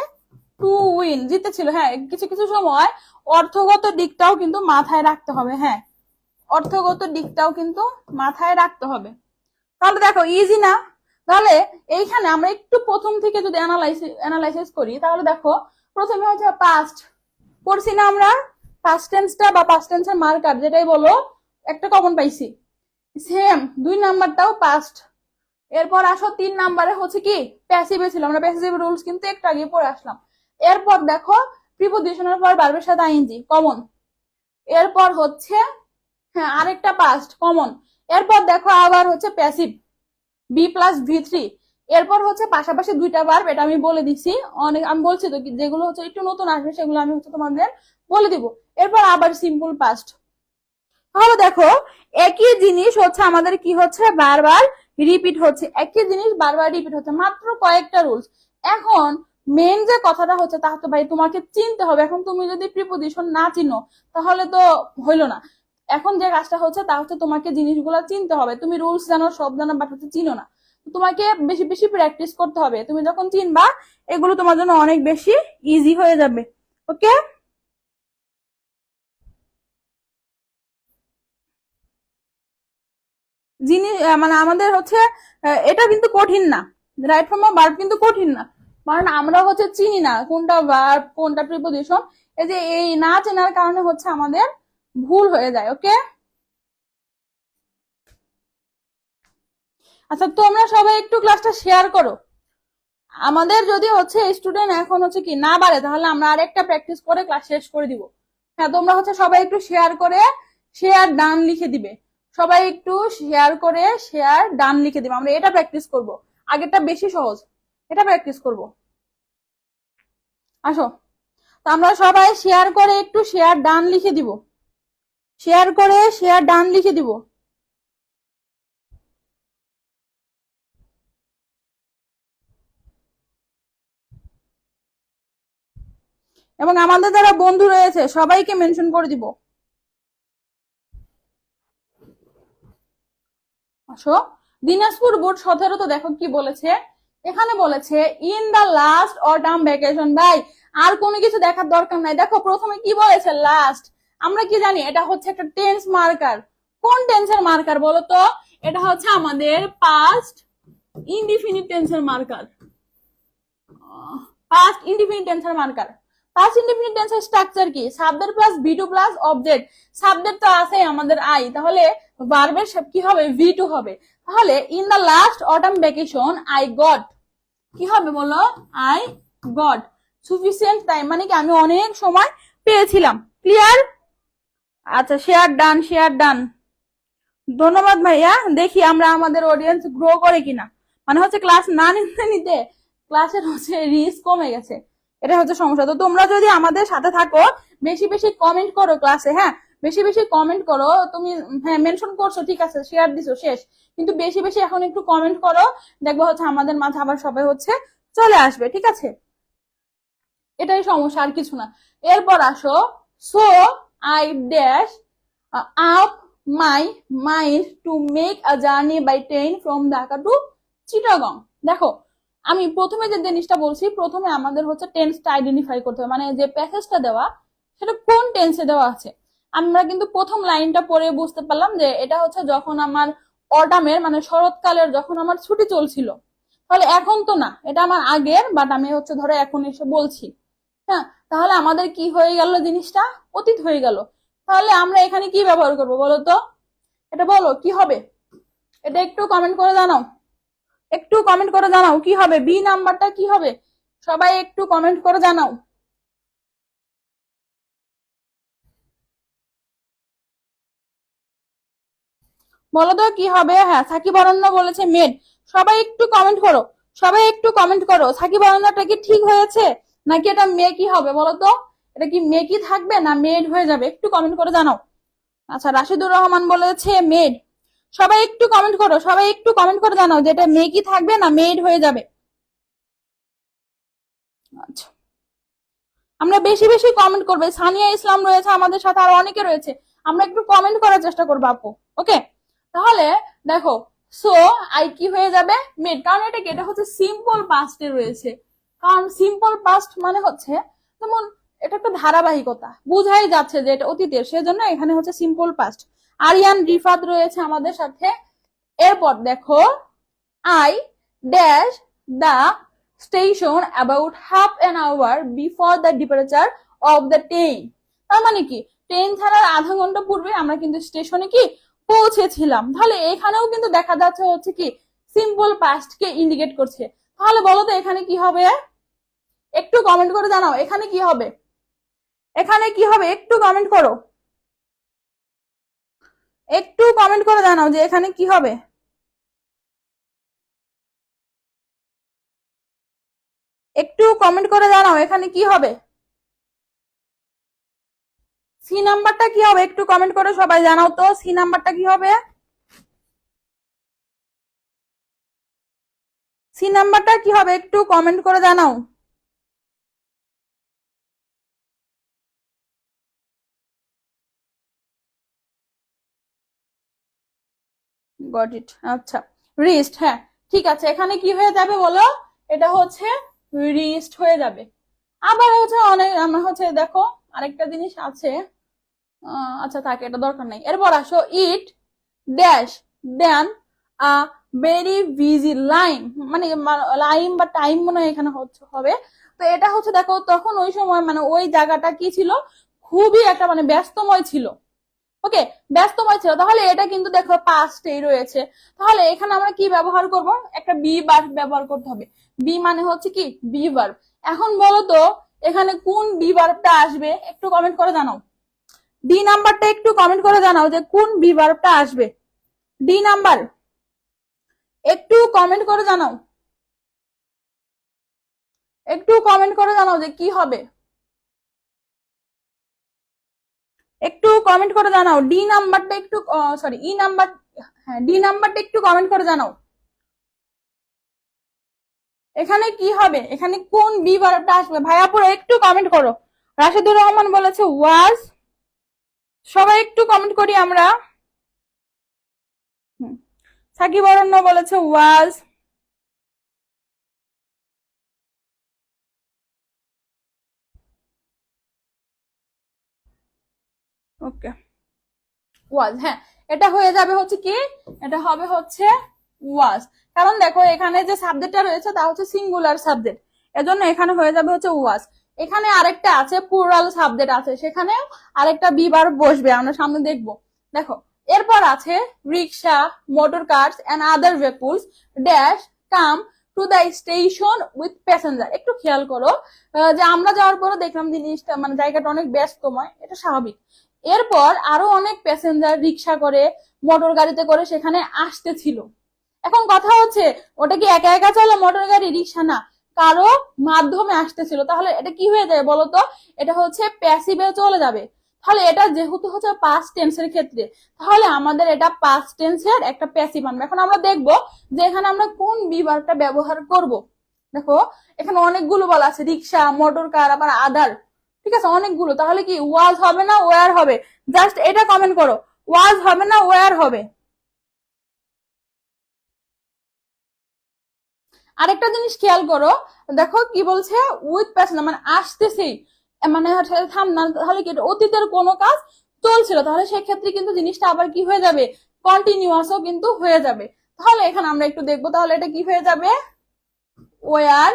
S1: টু উইন, জিতেছিল। হ্যাঁ, কিছু কিছু সময় অর্থগত দিকটাও কিন্তু মাথায় রাখতে হবে। হ্যাঁ, অর্থগত দিকটাও কিন্তু মাথায় রাখতে হবে। তাহলে দেখো ইজি না? তাহলে এইখানে আমরা একটু প্রথম থেকে যদি অ্যানালাইসিস করি, তাহলে দেখো প্রথমে হচ্ছে পাস্ট পড়ছি না আমরা, পাস্ট টেন্সটা বা পাস্ট টেন্সের মার্কার যেটাই বলো একটা কমন পাইছি। সেম 2 নাম্বারটাও পাস্ট। এরপর আসো 3 নাম্বারে হচ্ছে কি প্যাসিভে ছিল, আমরা প্যাসিভ রুলস কিন্তু একটু আগে পড়ে আসলাম। এরপর দেখো প্রিপোজিশনের পর ভার্বের সাথে আইএনজি কমন। এরপর হচ্ছে হ্যাঁ আরেকটা পাস্ট কমন। এরপর দেখো আবার হচ্ছে প্যাসিভ B+V3। এরপর হচ্ছে পাশাপাশি 2টা ভার্ব, এটা আমি বলে দিছি অনেক, আমি বলছি তো যেগুলো হচ্ছে একটু নতুন আসবে সেগুলো আমি হচ্ছে তোমাদের বলে দিব। এরপর আবার সিম্পল পাস্ট। তাহলে দেখো একই জিনিস হচ্ছে আমাদের কি হচ্ছে বারবার রিপিট হচ্ছে, একই জিনিস বারবার রিপিট হচ্ছে, মাত্র কয়েকটা রুলস। এখন মেন যে কথাটা হচ্ছে তা তো ভাই তোমাকে চিনতে হবে। এখন তুমি যদি প্রিপোজিশন না চিনো তাহলে তো হইলো না। এখন যে কাজটা হচ্ছে তা হচ্ছে তোমাকে জিনিসগুলো চিনতে হবে। তুমি রুলস জানো, সব জানো, বাট হচ্ছে চিনো না। তোমাকে বেশি বেশি প্র্যাকটিস করতে হবে। তুমি যখন চিনবা এগুলো তোমার জন্য অনেক বেশি ইজি হয়ে যাবে। ওকে, জিনিস মানে আমাদের হচ্ছে এটা কিন্তু কঠিন না, রাইট ফর্ম অফ ভার্ব কিন্তু কঠিন না, কারণ আমরা হচ্ছে চিনি না কোনটা ভার্ব কোনটা প্রিপোজিশন। এই যে এই না চেনার কারণে হচ্ছে আমাদের ভুল হয়ে যায়। ওকে, আচ্ছা তোমরা সবাই একটু ক্লাসটা শেয়ার করো। আমাদের যদি হচ্ছে স্টুডেন্ট এখন হচ্ছে কি না বাড়ে তাহলে আমরা আরেকটা প্র্যাকটিস করে ক্লাস শেষ করে দিব। হ্যাঁ তোমরা হচ্ছে সবাই একটু শেয়ার করে শেয়ার ডান লিখে দিবে। সবাই একটু শেয়ার করে শেয়ার ডান লিখে দিবে। আমরা এটা প্র্যাকটিস করব, আগেরটা বেশি সহজ, এটা প্র্যাকটিস করব। আসো, তো আমরা সবাই শেয়ার করে একটু শেয়ার ডান লিখে দিব, শেয়ার করে শেয়ার ডান লিখে দিব। এবং আমাদের যারা বন্ধু রয়েছে সবাইকে মেনশন করে দিব। আসো, দিনাজপুর বোর্ড 17 তো দেখো কি বলেছে, এখানে বলেছে in the last autumn vacation. ভাই আর কোনো কিছু দেখার দরকার নাই, দেখো প্রথমে কি বলেছে লাস্ট। আমরা কি জানি এটা হচ্ছে একটা টেন্স মার্কার। কোন টেন্সের মার্কার বলো তো? এটা হচ্ছে আমাদের পাস্ট ইনডিফিনিট টেন্সের মার্কার, পাস্ট ইনডিফিনিট টেন্সের মার্কার। পাস্ট ইনডিফিনিট টেন্সের স্ট্রাকচার কি? Subject plus V2 plus object. Subject তো আছে আমাদের আই, তাহলে ভার্বের কি হবে? V2 হবে। তাহলে in the last autumn vacation I got, কি হবে বলো? আই গট সুফিসিয়েন্ট টাইম, মানে কি আমি অনেক সময় পেয়েছিলাম। ক্লিয়ার? আচ্ছা শেয়ার ডান, শেয়ার ডান। ধন্যবাদ ভাইয়া। দেখি আমরা আমাদের অডিয়েন্স গ্রো করে কিনা, মানে হচ্ছে ক্লাস না নিতে নিতে ক্লাসের হচ্ছে রিস্ক কমে গেছে, এটা হচ্ছে সমস্যা। তো তোমরা যদি আমাদের সাথে থাকো বেশি বেশি কমেন্ট করো ক্লাসে, হ্যাঁ বেশি বেশি কমেন্ট করো। তুমি হ্যাঁ মেনশন করছো ঠিক আছে, শেয়ার দিছো শেষ, কিন্তু বেশি বেশি এখন একটু কমেন্ট করো, দেখবো হচ্ছে আমাদের মাঝে আবার সবাই হচ্ছে চলে আসবে। ঠিক আছে, এটাই সমস্যা, আর কিছু না। এরপর আসো, so I dash up my mind to make a journey by train from Dhaka to Chittagong. দেখো আমি প্রথমে যে জিনিসটা বলছি, প্রথমে আমাদের হচ্ছে টেন্সটা আইডেন্টিফাই করতে হবে, মানে যে প্যাসেজটা দেওয়া সেটা কোন টেন্সে দেওয়া আছে। আমরা কিন্তু প্রথম লাইনটা পড়ে বুঝতে পারলাম যে এটা হচ্ছে যখন আমার অটামের মানে শরৎকালের যখন আমার ছুটি চলছিল। তাহলে এখন তো না, এটা আমার আগের, বাট আমি হচ্ছে ধরো এখন এসে বলছি। হ্যাঁ, তাহলে আমাদের কি হয়ে গেল? জিনিসটা অতীত হয়ে গেল। তাহলে আমরা এখানে কি ব্যবহার করব বলো তো? এটা বলো কি হবে? এটা একটু কমেন্ট করে জানাও, একটু কমেন্ট করে জানাও কি হবে, বি নাম্বারটা কি হবে? সবাই একটু কমেন্ট করে জানাও। বলো তো কি হবে? হ্যাঁ সাকিব অরণ্য বলেছে মেড। সবাই একটু কমেন্ট করো, সবাই একটু কমেন্ট করো, সাকিব অরণ্যটা কি ঠিক হয়েছে নাকি এটা মে কি হবে বলো তো? এটা কি মে কি থাকবে না মেড হয়ে যাবে? একটু কমেন্ট করে জানাও। আচ্ছা রাশিদুর রহমান বলেছে মেড। সবাই একটু কমেন্ট করো, সবাই একটু কমেন্ট করে জানাও যে এটা মে কি থাকবে না মেড হয়ে যাবে। আচ্ছা আমরা বেশি বেশি কমেন্ট করবে। সানিয়া ইসলাম রয়েছে আমাদের সাথে, আর অনেকে রয়েছে, আমরা একটু কমেন্ট করার চেষ্টা করবো আপু। ওকে, তাহলে দেখো সো আই কি হয়ে যাবে? মেড, কারণ এটা কি? এটা হচ্ছে সিম্পল পাস্টে রয়েছে। কারণ সিম্পল পাস্ট মানে হচ্ছে যেমন এটা একটা ধারাবাহিকতা, বুঝাই যাচ্ছে যে এটা অতীতের, সেজন্য এখানে হচ্ছে সিম্পল পাস্ট। আরিয়ান রিফাত রয়েছে আমাদের সাথে। এরপর দেখো, I dash the station about half an hour before the departure of the train. তার মানে কি, ট্রেন ছাড়ার আধা ঘন্টা পূর্বে আমরা কিন্তু স্টেশনে কি পৌঁছেছিলাম। তাহলে এখানেও কিন্তু দেখা যাচ্ছে হচ্ছে কি সিম্পল পাস্ট কে ইন্ডিকেট করছে। তাহলে বলো তো এখানে কি হবে, একটু কমেন্ট করে জানাও এখানে কি হবে, এখানে কি হবে, একটু কমেন্ট করো, একটু কমেন্ট করে জানাও যে এখানে কি হবে। একটু কমেন্ট করে জানাও এখানে কি হবে, সি নাম্বারটা কি হবে, একটু কমেন্ট করে সবাই জানাও তো সি নাম্বারটা কি হবে, সি নাম্বারটা কি হবে একটু কমেন্ট করে জানাও। গট ইট, আচ্ছা রিস্ট, হ্যাঁ ঠিক আছে। এখানে কি হয়ে যাবে বলো, এটা হচ্ছে রিস্ট হয়ে যাবে। আবার হচ্ছে অনেক আমরা হচ্ছে দেখো আরেকটা জিনিস আছে, আচ্ছা থাকে এটা দরকার নেই। এরপর আসো, it dash then a very busy line, মানে লাইন বা টাইম মনে হয় এখানে হচ্ছে হবে। তো এটা হচ্ছে দেখো তখন ওই সময় মানে ওই জায়গাটা কি ছিল, খুবই একটা মানে ব্যস্তময় ছিল। ওকে, ব্যস্তময় ছিল, তাহলে এটা কিন্তু দেখো পাস্টেই রয়েছে। তাহলে এখানে আমরা কি ব্যবহার করব, একটা বি ভার্ব ব্যবহার করতে হবে। বি মানে হচ্ছে কি বি ভার্ব। এখন বলো তো এখানে কোন বি ভার্বটা আসবে, একটু কমেন্ট করে জানাও। ডি নাম্বারটা একটু কমেন্ট করে জানাও যে কোন বি ভার্বটা আসবে। ডি নাম্বার একটু কমেন্ট করে জানাও, একটু কমেন্ট করে জানাও যে কি হবে, একটু কমেন্ট করে জানাও। ডি নাম্বারটা একটু সরি ই নাম্বার, হ্যাঁ ডি নাম্বারটা একটু কমেন্ট করে জানাও এখানে কি হবে, এখানে কোন বি ভার্বটা আসবে। ভাইয়া পুরো একটু কমেন্ট করো। রাশেদুর রহমান বলেছে ওয়াজ, সবাই একটু কমেন্ট করি আমরা। সাকিব অরণ্য বলেছে ওয়াজ, ওকে ওয়াজ, হ্যাঁ এটা হয়ে যাবে হচ্ছে কি, এটা হবে হচ্ছে ওয়াজ। কারণ দেখো এখানে যে সাবজেক্টটা রয়েছে তা হচ্ছে সিঙ্গুলার সাবজেক্ট, এজন্য এখানে হয়ে যাবে হচ্ছে ওয়াজ। এখানে আরেকটা আছে প্লুরাল সাবজেক্ট আছে, সেখানে আরেকটা বি ভার্ব বসবে, আমরা সামনে দেখবো। দেখো এরপর আছে rickshaw, motor cars and other vehicles dash come to the station with passenger. একটু খেয়াল করো যে আমরা যাওয়ার পরে দেখলাম জিনিসটা মানে জায়গাটা অনেক ব্যস্তময়, এটা স্বাভাবিক। এরপর আরো অনেক প্যাসেঞ্জার রিক্সা করে মোটর গাড়িতে করে সেখানে আসতেছিল। এখন কথা হচ্ছে ওটা কি একা একা চলে মোটর গাড়ি, রিক্সা না, কারো মাধ্যমে আসতেছিল। তাহলে এটা কি হয়ে যাবে বলতো, এটা হচ্ছে প্যাসিভে চলে যাবে। তাহলে এটা যেহেতু হচ্ছে পাস্ট টেন্সের ক্ষেত্রে, তাহলে আমাদের এটা পাস্ট টেন্সের একটা প্যাসিভ আনবে। এখন আমরা দেখবো যে এখানে আমরা কোন বিভাগটা ব্যবহার করব। দেখো এখানে অনেকগুলো বলা আছে, রিক্সা, মোটর কার, আবার আদার, ঠিক আছে অনেকগুলো। তাহলে কি ওয়াজ হবে না ওয়ার হবে, জাস্ট এটা কমেন্ট করো, ওয়াজ হবে না ওয়ার হবে। আরেকটা জিনিস খেয়াল করো, দেখো কি বলছে উইথ প্যাসেঞ্জার মানে আসতেছেই, মানে হচ্ছে থাম না, তাহলে কি অতীতের কোনো কাজ চলছিল, তাহলে সেক্ষেত্রে কিন্তু জিনিসটা আবার কি হয়ে যাবে, কন্টিনিউয়াসও কিন্তু হয়ে যাবে। তাহলে এখানে আমরা একটু দেখবো, তাহলে এটা কি হয়ে যাবে, ওয়ার,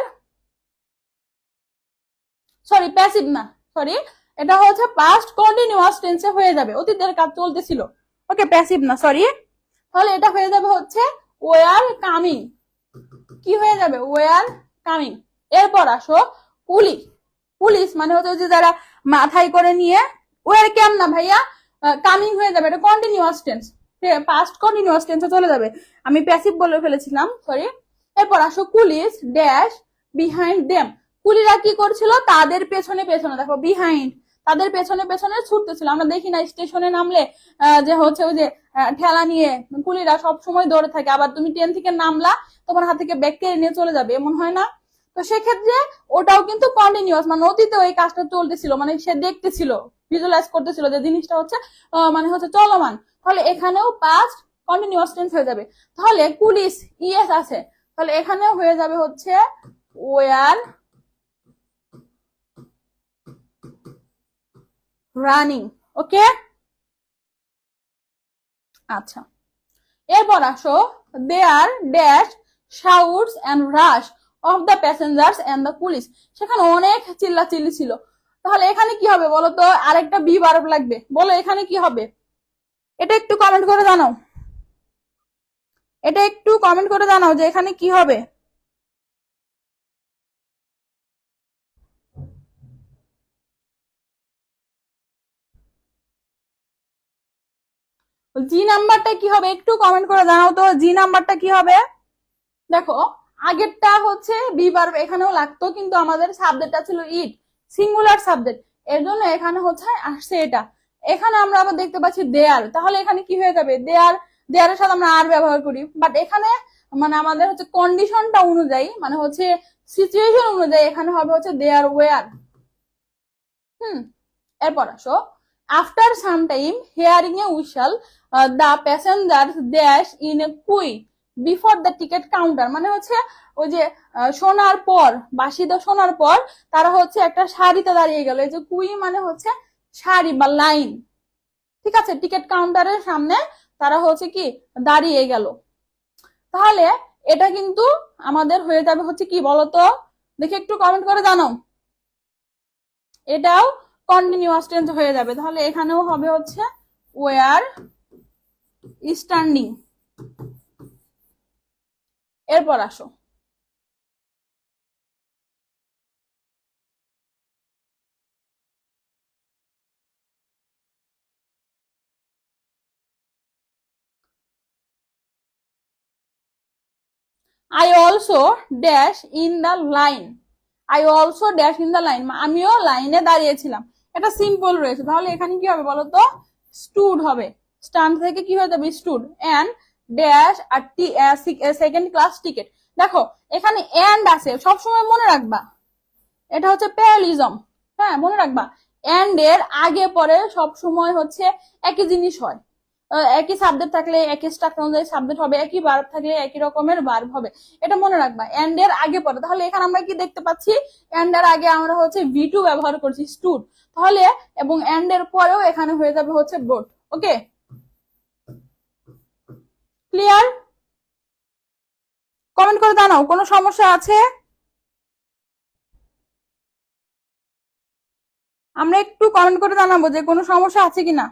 S1: সরি প্যাসিভ না, সরি এটা হচ্ছে পাস্ট কন্টিনিউয়াস টেন্সে হয়ে যাবে, অতীতের কাজ চলতেছিল। ওকে প্যাসিভ না, সরি। তাহলে এটা হয়ে যাবে হচ্ছে ওয়ার কামিং, কি হয়ে যাবে ওয়ার কামিং। এরপর আসো পুলিশ, পুলিশ মানে হচ্ছে যে যারা মাথায় করে নিয়ে, ওয়ার কেম না ভাইয়া, কামিং হয়ে যাবে, এটা কন্টিনিউয়াস টেন্স, পাস্ট কন্টিনিউয়াস টেন্সে চলে যাবে, আমি প্যাসিভ বলে ফেলেছিলাম সরি। এরপর আসো পুলিশ ড্যাশ বিহাইন্ড দেম, কুলিরা কি করছিল তাদের পেছনে পেছনে, দেখো বিহাইন্ড তাদের পেছনে পেছনে ছুটতেছিল। আমরা দেখি না স্টেশনে নামলে যে হচ্ছে ওই যে ঠেলা নিয়ে কুলিরা সব সময় দৌড়ে থাকে, আবার তুমি ট্রেন থেকে নামলা তোমার হাত থেকে ব্যাগ কেড়ে নিয়ে চলে যাবে, এমন হয় না? তো সেক্ষেত্রে ওটাও কিন্তু কন্টিনিউয়াস, মানে অতীতে ওই কাজটা চলতেছিল, মানে সে দেখতেছিল, ভিজুয়ালাইজ করতেছিল যে জিনিসটা হচ্ছে মানে হচ্ছে চলমান। তাহলে এখানেও পাস্ট কন্টিনিউয়াস টেন্স হয়ে যাবে। তাহলে পুলিশ ইএস আছে, তাহলে এখানেও হয়ে যাবে হচ্ছে ওয়ার রানিং। ওকে, আচ্ছা এরপর আসো, there dash shouts and rush of the passengers and the police. সেখানে অনেক চিল্লাচিল্লি ছিল, তাহলে এখানে কি হবে বলো তো? আরেকটা বি ভার্ব লাগবে, বলো এখানে কি হবে? এটা একটু কমেন্ট করে জানাও, এটা একটু কমেন্ট করে জানাও যে এখানে কি হবে। জি নাম্বারটা কি হবে একটু কমেন্ট করে জানাও তো, জি নাম্বারটা কি হবে? দেখো আগেরটা হচ্ছে বি ভার্ব এখানেও লাগতো, কিন্তু আমাদের সাবজেক্টটা ছিল ইট, সিঙ্গুলার সাবজেক্ট, এর জন্য এখানে হচ্ছে আসছে এটা। এখানে আমরা আবার দেখতে পাচ্ছি দেয়ার, তাহলে এখানে কি হয়ে যাবে? দেয়ার, দেয়ারের সাথে আমরা আর ব্যবহার করি, বাট এখানে মানে আমাদের হচ্ছে কন্ডিশনটা অনুযায়ী, মানে হচ্ছে সিচুয়েশন অনুযায়ী এখানে হবে হচ্ছে দেয়ার ওয়ার। এরপর আসো, after some time hearing a whistle the passenger dash in a queue before the ticket counter, মানে হচ্ছে ওই যে শোনার পর, বাসিদা শোনার পর তারা হচ্ছে একটা সারিতে দাঁড়িয়ে গেল। এই যে কুই মানে হচ্ছে সারি বা লাইন, ঠিক আছে, টিকিট কাউন্টারের সামনে তারা হচ্ছে কি দাঁড়িয়ে গেল। তাহলে এটা কিন্তু আমাদের হয়ে যাবে হচ্ছে কি বলতো, দেখে একটু কমেন্ট করে জানাও। এটাও কন্টিনিউয়াস টেন্স হয়ে যাবে, তাহলে এখানেও হবে হচ্ছে ওয়ার স্ট্যান্ডিং। এরপর আসো, I also dash in the line, I also dash in the line, আমিও লাইনে দাঁড়িয়েছিলাম। এটা সিম্পল রয়েছে, তাহলে এখানে কি হবে বলতো? স্টুড হবে, স্ট্যান্ড থেকে কি হয়ে যাবে? Stood. And dash are second class ticket. দেখো এখানে এন্ড আছে, সবসময় মনে রাখবা এটা হচ্ছে প্যারালিজম। হ্যাঁ মনে রাখবা, এন্ড এর আগে পরে সব সময় হচ্ছে একই জিনিস হয়, একই সাবজেক্ট থাকলে একই স্ট্রাকচার অনুযায়ী সাবজেক্ট হবে, একই ভার্ব থাকলে একই রকমের ভার্ব হবে, এটা মনে রাখবা এন্ড এর আগে পরে। তাহলে এখানে আমরা কি দেখতে পাচ্ছি? এন্ড এর আগে আমরা হচ্ছে ভি2 ব্যবহার করছি, স্টুড, তাহলে এবং এন্ড এর পরেও এখানে হয়ে যাবে হচ্ছে বোট। ওকে, ক্লিয়ার? কমেন্ট করে জানাও কোনো সমস্যা আছে? আমরা একটু কমেন্ট করে জানাবো যে কোনো সমস্যা আছে কিনা।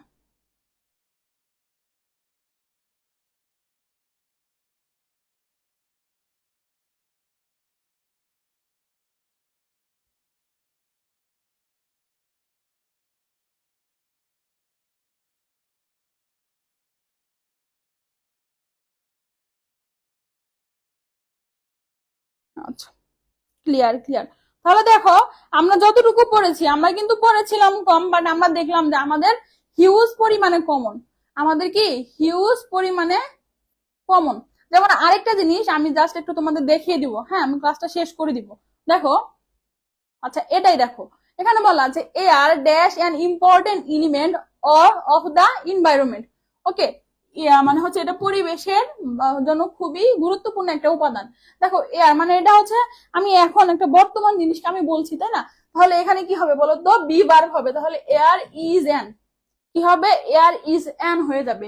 S1: আচ্ছা, ক্লিয়ার ক্লিয়ার। তাহলে দেখো আমরা যতটুকু পড়েছি, আমরা কিন্তু পড়েছিলাম কম, বাট আমরা দেখলাম যে আমাদের হিউজ পরিমাণে কমন, আমাদের কি হিউজ পরিমাণে কমন। যেমন আরেকটা জিনিস আমি জাস্ট একটু তোমাদের দেখিয়ে দিব, হ্যাঁ আমি ক্লাসটা শেষ করে দিব। দেখো, আচ্ছা এটাই দেখো, এখানে বলা আছে air dash an important element of the environment. Okay, মানে হচ্ছে এটা পরিবেশের জন্য খুবই গুরুত্বপূর্ণ একটা উপাদান। দেখো এয়ার মানে এটা হচ্ছে, আমি এখন একটা বর্তমান জিনিসটা আমি বলছি তাই না, তাহলে এখানে কি হবে বলো তো? বি ভার্ব হবে, তাহলে এয়ার ইজ অ্যান, কি হবে? এয়ার ইজ অ্যান হয়ে যাবে।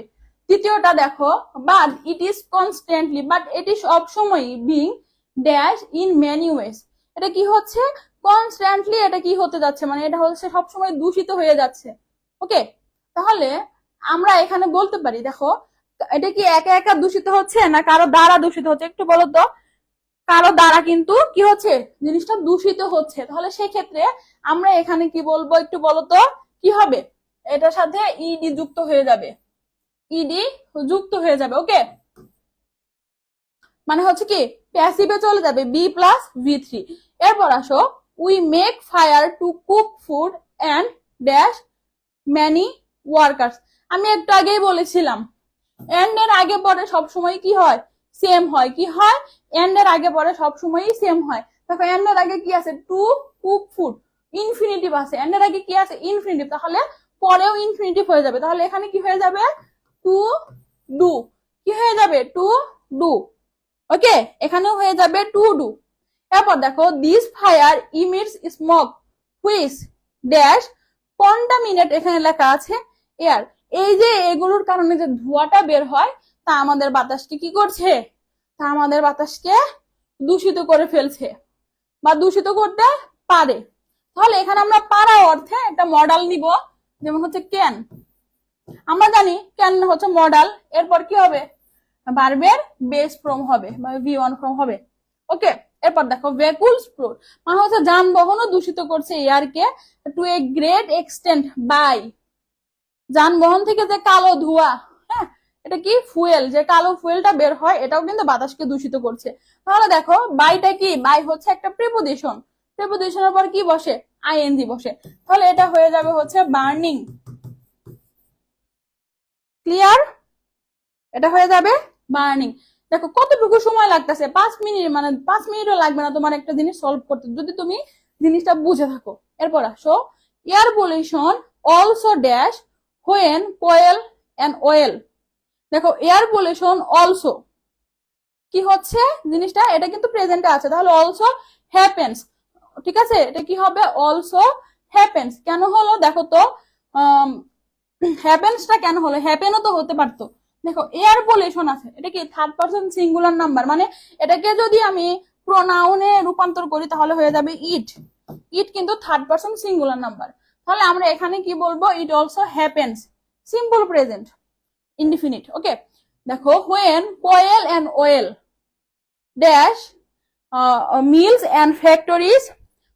S1: তৃতীয়টা দেখো, but it is constantly, but এটি সব সময় being dash in many ways, এটা কি হচ্ছে? কনস্ট্যান্টলি এটা কি হতে যাচ্ছে, মানে এটা হচ্ছে সবসময় দূষিত হয়ে যাচ্ছে। ওকে, তাহলে আমরা এখানে বলতে পারি, দেখো এটা কি একা একা দূষিত হচ্ছে না কারো দ্বারা দূষিত হচ্ছে? একটু বলো তো, কারো দ্বারা কিন্তু কি হচ্ছে জিনিসটা দূষিত হচ্ছে, তাহলে সেক্ষেত্রে আমরা এখানে কি বলবো একটু বলো তো, কি হবে? এটার সাথে ইডি যুক্ত হয়ে যাবে, ইডি যুক্ত হয়ে যাবে। ওকে, মানে হচ্ছে কি প্যাসিভে চলে যাবে B+V3। এরপর আসো, we make fire to cook food and dash many workers. আমি একটু আগেই বলেছিলাম এন্ড এর আগে পরে সবসময় কি হয়? সেম হয়। কি হয়? এন্ড এর আগে পরে সবসময়ই সেম হয়। দেখো এন্ড এর আগে কি আছে? টু কুক ফুড, ইনফিনিটিভ আছে, এন্ড এর আগে কি আছে? ইনফিনিটিভ, তাহলে পরেও ইনফিনিটিভ হয়ে যাবে, তাহলে এখানে কি হয়ে যাবে? টু ডু, কি হয়ে যাবে? To do. ওকে, এখানেও হয়ে যাবে টু ডু। এরপর দেখো, this fire ইমিটস smoke which dash contaminate এখানে লেখা আছে এয়ার। এই যে এগুলোর কারণে যে ধোঁয়াটা বের হয় তা আমাদের বাতাসকে কি করছে, তা আমাদের বাতাসকে দূষিত করে ফেলছে বা দূষিত করতে পারে। তাহলে এখানে আমরা পারা অর্থে একটা মডেল নিব, যেমন হচ্ছে ক্যান। আমরা জানি ক্যান হচ্ছে মডেল, এরপর কি হবে, ভার্বের বেস ফর্ম হবে বা V1 ফর্ম হবে। ওকে, এরপর দেখো ভেহিকলস পোল্যুট মানে হচ্ছে যানবাহনও দূষিত করছে এয়ারকে to a great extent by, যানবাহন থেকে যে কালো ধোঁয়া, হ্যাঁ এটা কি ফুয়েল, যে কালো ফুয়েলটা বের হয় এটাও কিন্তু বাতাসকে দূষিত করছে। তাহলে দেখো বাইটা কি, বাই হচ্ছে একটা প্রিপোজিশন, প্রিপোজিশনের পর কি বসে, আইএনজি বসে, তাহলে এটা হয়ে যাবে হচ্ছে বার্নিং। ক্লিয়ার, এটা হয়ে যাবে বার্নিং। দেখো কতটুকু সময় লাগতেছে, 5 মিনিট, মানে 5 মিনিটও লাগবে না তোমার একটা জিনিস সলভ করতে যদি তুমি জিনিসটা বুঝে থাকো। এরপর আসো, air pollution also dash when coal and oil. দেখো এয়ার পলিউশন অলসো কি হচ্ছে জিনিসটা, এটা কিন্তু প্রেজেন্টে আছে, তাহলে অলসো হ্যাপেন্স, ঠিক আছে, এটা কি হবে, অলসো হ্যাপেন্স। কেন হলো দেখো তো, হ্যাপেন্সটা কেন হলো, হ্যাপেনও তো হতে পারতো। দেখো এয়ার পলিউশন আছে, এটা কি থার্ড পারসন সিঙ্গুলার নাম্বার, মানে এটাকে যদি আমি প্রোনাউনে রূপান্তর করি তাহলে হয়ে যাবে ইট, ইট কিন্তু থার্ড পারসন সিঙ্গুলার নাম্বার। তাহলে আমরা এখানে কি বলবো, it also happens, simple present indefinite. Okay, দেখো when coal and oil dash mills and factories,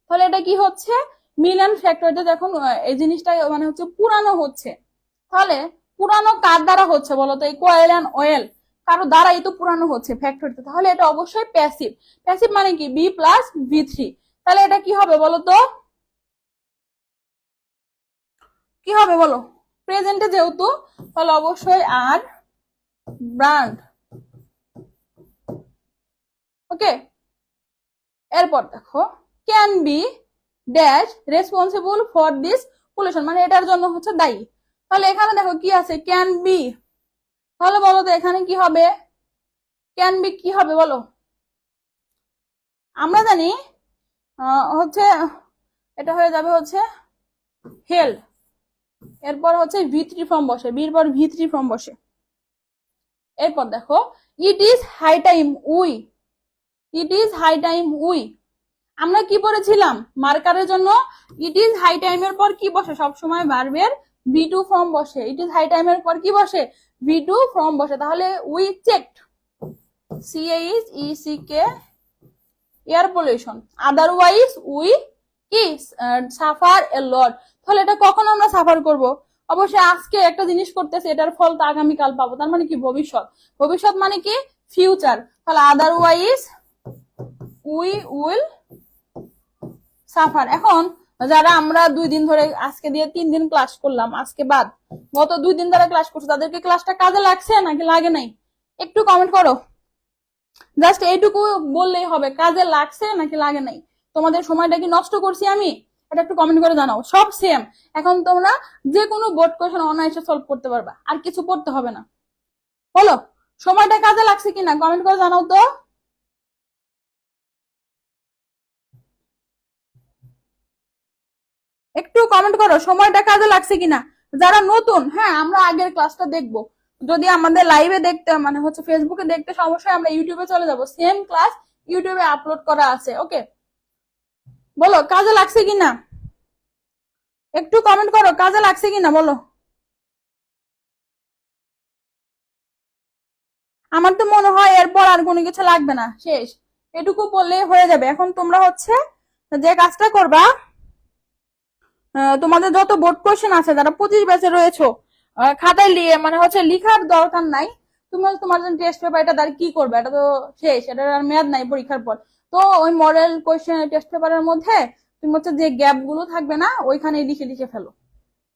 S1: তাহলে এটা কি হচ্ছে, মিল এন্ড ফ্যাক্টরিতে যখন এই জিনিসটা মানে হচ্ছে পুরানো হচ্ছে, তাহলে পুরানো কার দ্বারা হচ্ছে বলতো, এই কোয়েল এন্ড অয়েল কারো দ্বারাই তো পুরানো হচ্ছে ফ্যাক্টরিতে, তাহলে এটা অবশ্যই প্যাসিভ। প্যাসিভ মানে কি বি প্লাস V3, তাহলে এটা কি হবে বলতো, কি হবে বলো, প্রেজেন্টে যেহেতু, তাহলে অবশ্যই আর ব্র্যান্ড। ওকে, এরপর দেখো can be dash responsible for this pollution, মানে এটার জন্য হচ্ছে দায়ী। তাহলে এখানে দেখো কি আছে, ক্যান বি, তাহলে বলো তো এখানে কি হবে, ক্যান বি কি হবে বলো, আমরা জানি হচ্ছে এটা হয়ে যাবে হচ্ছে হেল্ড, এরপর হচ্ছে V3 ফর্ম বসে, বির পর V3 ফর্ম বসে। এরপর দেখো it is high time we, it is high time we, আমরা কি পড়েছিলাম মার্কারের জন্য, ইট ইজ হাই টাইমের পর কি বসে, সবসময় ভার্বের V2 ফর্ম বসে, ইট ইজ হাই টাইমের পর কি বসে, V2 ফর্ম বসে। তাহলে we checked, CAECK air pollution, otherwise we কি সাফার এ লট, তাহলে এটা কখন আমরা সাফার করব, অবশ্যই আজকে একটা জিনিস করতেছে এটার ফল তো আগামীকাল পাবো, তার মানে কি ভবিষ্যৎ, ভবিষ্যৎ মানে কি ফিউচার, তাহলে আদারওয়াইজ উই উইল সাফার। এখন যারা আমরা 2 দিন ধরে, আজকে দিয়ে 3 দিন ক্লাস করলাম, আজকে বাদ গত 2 দিন ধরে ক্লাস করছে, তাদেরকে ক্লাসটা কাজে লাগছে নাকি লাগে নাই, একটু কমেন্ট করো, জাস্ট এইটুকু বললেই হবে, কাজে লাগছে নাকি লাগে নাই, তোমাদের সময়টা কি নষ্ট করছি আমি, এটা একটু কমেন্ট করে জানাও। সব সেম, এখন তোমরা যে কোনো বোর্ড কোশ্চেন অনায়াসে সলভ করতে পারবা, আর কিছু পড়তে হবে না। বলো সময়টা কাজে লাগছে কিনা, কমেন্ট করে জানাও তো। একটু কমেন্ট করো সময়টা কাজে লাগছে কিনা। যারা নতুন, হ্যাঁ আমরা আগের ক্লাসটা দেখবো, যদি আমাদের লাইভে দেখতে মানে হচ্ছে ফেসবুকে দেখতে সমস্যা, আমরা ইউটিউবে চলে যাব, সেম ক্লাস ইউটিউবে আপলোড করা আছে। ওকে, বলো কাজে লাগছে কিনা, একটু কমেন্ট করো কাজে লাগছে কিনা বলো। আমার তো মনে হয় এরপর আর কোনো কিছু লাগবে না, শেষ, এটুকু বললে হয়ে যাবে। এখন তোমরা হচ্ছে যে কাজটা করবা, তোমাদের যত বোর্ড কোশ্চেন আছে যারা 25 ব্যাচে রয়েছো, খাতায় মানে হচ্ছে লিখার দরকার নাই, তুমি তোমার জন্য টেস্ট পেপার এটা দ্বারা কি করবে, এটা তো শেষ, এটার আর মেয়াদ নাই পরীক্ষার পর। তো ওই মডেল কোশ্চেন টেস্ট পেপারের মধ্যে তুমি হচ্ছে যে গ্যাপ গুলো থাকবে না ওইখানে লিখে লিখে ফেলো,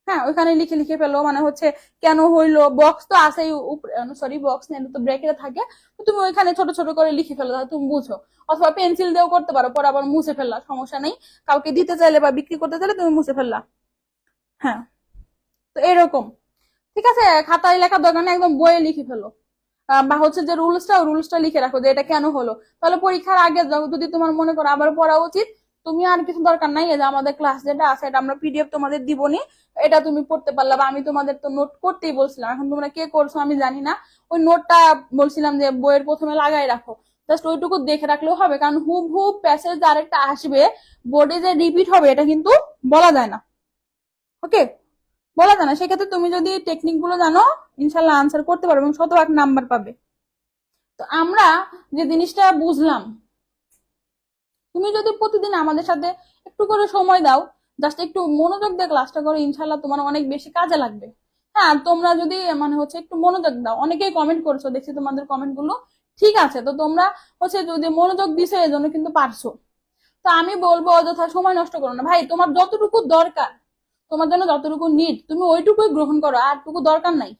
S1: হ্যাঁ ওইখানে লিখে লিখে ফেলো, মানে হচ্ছে কেন হইলো, বক্স তো আছে, সরি বক্স নেই তো ব্র্যাকেটে থাকে, তুমি ওইখানে ছোট ছোট করে লিখে ফেলো, তাহলে তুমি বুঝো। অথবা পেন্সিল দিয়েও করতে পারো, পরে আবার মুছে ফেললা, সমস্যা নেই, কাউকে দিতে চাইলে বা বিক্রি করতে চাইলে তুমি মুছে ফেললা। হ্যাঁ, তো এরকম, ঠিক আছে, খাতায় লেখার দরকার নেই, একদম বইয়ে লিখে ফেলো। বা হচ্ছে যে রুলসটা লিখে রাখো যে এটা কেন হলো, তাহলে পরীক্ষার আগে যদি তোমার মনে করো আবার পড়া উচিত, তুমি আর কিছু দরকার নাই, এই যে আমাদের ক্লাস যেটা আছে এটা আমরা পিডিএফ তোমাদের দিবনি, এটা তুমি পড়তে পারলা, বা আমি তোমাদের তো নোট করতেই বলছিলাম, এখন তোমরা কে করছো আমি জানি না, ওই নোটটা বলছিলাম যে বইয়ের প্রথমে লাগাই রাখো, জাস্ট ওইটুকু দেখে রাখলেও হবে, কারণ হুবহুব প্যাসেজ আরেকটা আসবে বোর্ডে যে রিপিট হবে এটা কিন্তু বলা যায় না। ওকে, বলা যায় না, সেক্ষেত্রে তুমি যদি টেকনিক গুলো জানো ইনশাল্লাহ আনসার করতে পারবে এবং 100 নাম্বার পাবে। তো আমরা যে জিনিসটা বুঝলাম, তুমি যদি প্রতিদিন আমাদের সাথে একটু করে সময় দাও, জাস্ট একটু মনোযোগ দিয়ে ক্লাসটা করো, ইনশাল্লাহ তোমার অনেক বেশি কাজে লাগবে। হ্যাঁ, তোমরা যদি মানে হচ্ছে একটু মনোযোগ দাও, অনেকেই কমেন্ট করছো দেখছি তোমাদের কমেন্ট গুলো ঠিক আছে, তো তোমরা হচ্ছে যদি মনোযোগ দিছো এই জন্য কিন্তু পারছো। তো আমি বলবো অযথা সময় নষ্ট করো না ভাই, তোমার যতটুকু দরকার, তোমার জন্য যতটুকু নিড তুমি ওইটুকুই গ্রহণ করো, আর টুকু দরকার নাই।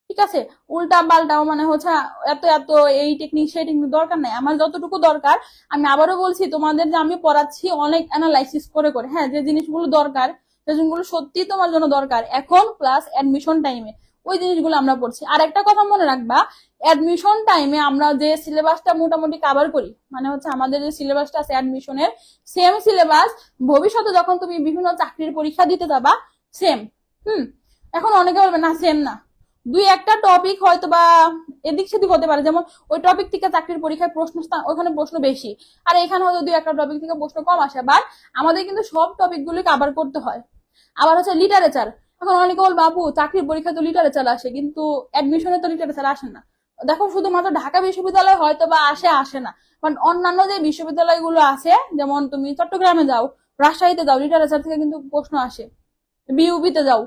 S1: ঠিক আছে, উল্টা পাল্টাও মানে হচ্ছে এত এত এই টেকনিক সেই টেকনিক দরকার নাই, আমার যতটুকু দরকার। আমি আবারও বলছি তোমাদের যে আমি পড়াচ্ছি অনেক অ্যানালাইসিস করে করে, হ্যাঁ, যে জিনিসগুলো দরকার, যে জিনিসগুলো সত্যি তোমার জন্য দরকার এখন প্লাস অ্যাডমিশন টাইমে, ওই জিনিসগুলো আমরা পড়ছি। আর একটা কথা মনে রাখবা, অ্যাডমিশন টাইমে আমরা যে সিলেবাসটা মোটামুটি কাভার করি, মানে হচ্ছে আমাদের যে সিলেবাসটা আছে অ্যাডমিশনের, সেম সিলেবাস ভবিষ্যতে যখন তুমি বিভিন্ন চাকরির পরীক্ষা দিতে যাবা সেম। এখন অনেকে বলবে না সেম না, দুই একটা টপিক হয়তো বা এদিক সেদিক হতে পারে, যেমন ওই টপিক থেকে চাকরির পরীক্ষায় প্রশ্ন ওখানে প্রশ্ন বেশি, আর এখানে হয়তো দুই একটা টপিক থেকে প্রশ্ন কম আসে, বাট আমাদের কিন্তু সব টপিক গুলি কাভার করতে হয়। আবার হচ্ছে লিটারেচার, এখন অনেকে বল বাবু চাকরির পরীক্ষা তো লিটারেচার আসে, কিন্তু অ্যাডমিশনে তো লিটারেচার আসে না। দেখো শুধুমাত্র ঢাকা বিশ্ববিদ্যালয় হয়তো বা আসে না, বাট অন্যান্য যে বিশ্ববিদ্যালয়গুলো আছে, যেমন তুমি চট্টগ্রামে যাও, রাজশাহীতে যাও, লিটারেচার থেকে কিন্তু প্রশ্ন আসে, বিউবিতে যাও,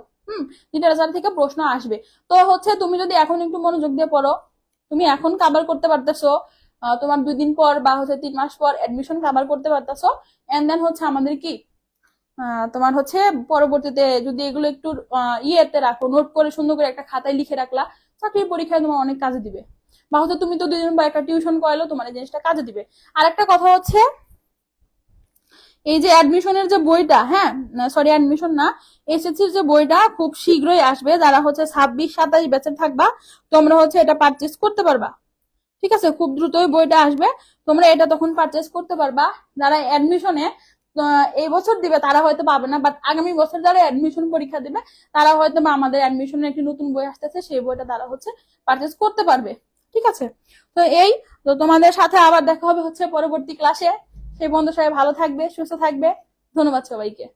S1: লিটারেচার থেকে প্রশ্ন আসবে। তো হচ্ছে তুমি যদি এখন একটু মনোযোগ দিয়ে পড়ো, তুমি এখন কাভার করতে পারতেছো, তোমার 2 দিন পর বা হচ্ছে 3 মাস পর অ্যাডমিশন কাভার করতে পারতেছো, এন্ড দেন হচ্ছে আমাদের কি তোমার হচ্ছে পরবর্তীতে যদি এগুলো একটু ইয়েতে রাখো, নোট করে সুন্দর করে একটা খাতায় লিখে রাখলা, চাকরির পরীক্ষায় তোমার অনেক কাজে দিবে। বা হচ্ছে তুমি তো 2 দিন বা একটা টিউশন করাইলো, তোমার এই জিনিসটা কাজে দিবে। আর একটা কথা হচ্ছে, এই যে অ্যাডমিশনের যে বইটা, হ্যাঁ সরি অ্যাডমিশন না, এসএসসির যে বইটা খুব শীঘ্রই আসবে, যারা হচ্ছে 26-27 ব্যাচের থাকবা তোমরা হচ্ছে এটা পারচেস করতে পারবা। ঠিক আছে, খুব দ্রুতই বইটা আসবে, তোমরা এটা তখন পারচেস করতে পারবা। যারা অ্যাডমিশনে এই বছর দিবে তারা হয়তো পাবে না, বাট আগামী বছর যারা অ্যাডমিশন পরীক্ষা দিবে তারা হয়তো বা আমাদের অ্যাডমিশনের একটি নতুন বই আসতেছে, সেই বইটা তারা হচ্ছে পারচেস করতে পারবে। ঠিক আছে, তো এই তো তোমাদের সাথে আবার দেখা হবে হচ্ছে পরবর্তী ক্লাসে। সেই বন্ধু সবাই ভালো থাকবে, সুস্থ থাকবে, ধন্যবাদ সবাইকে।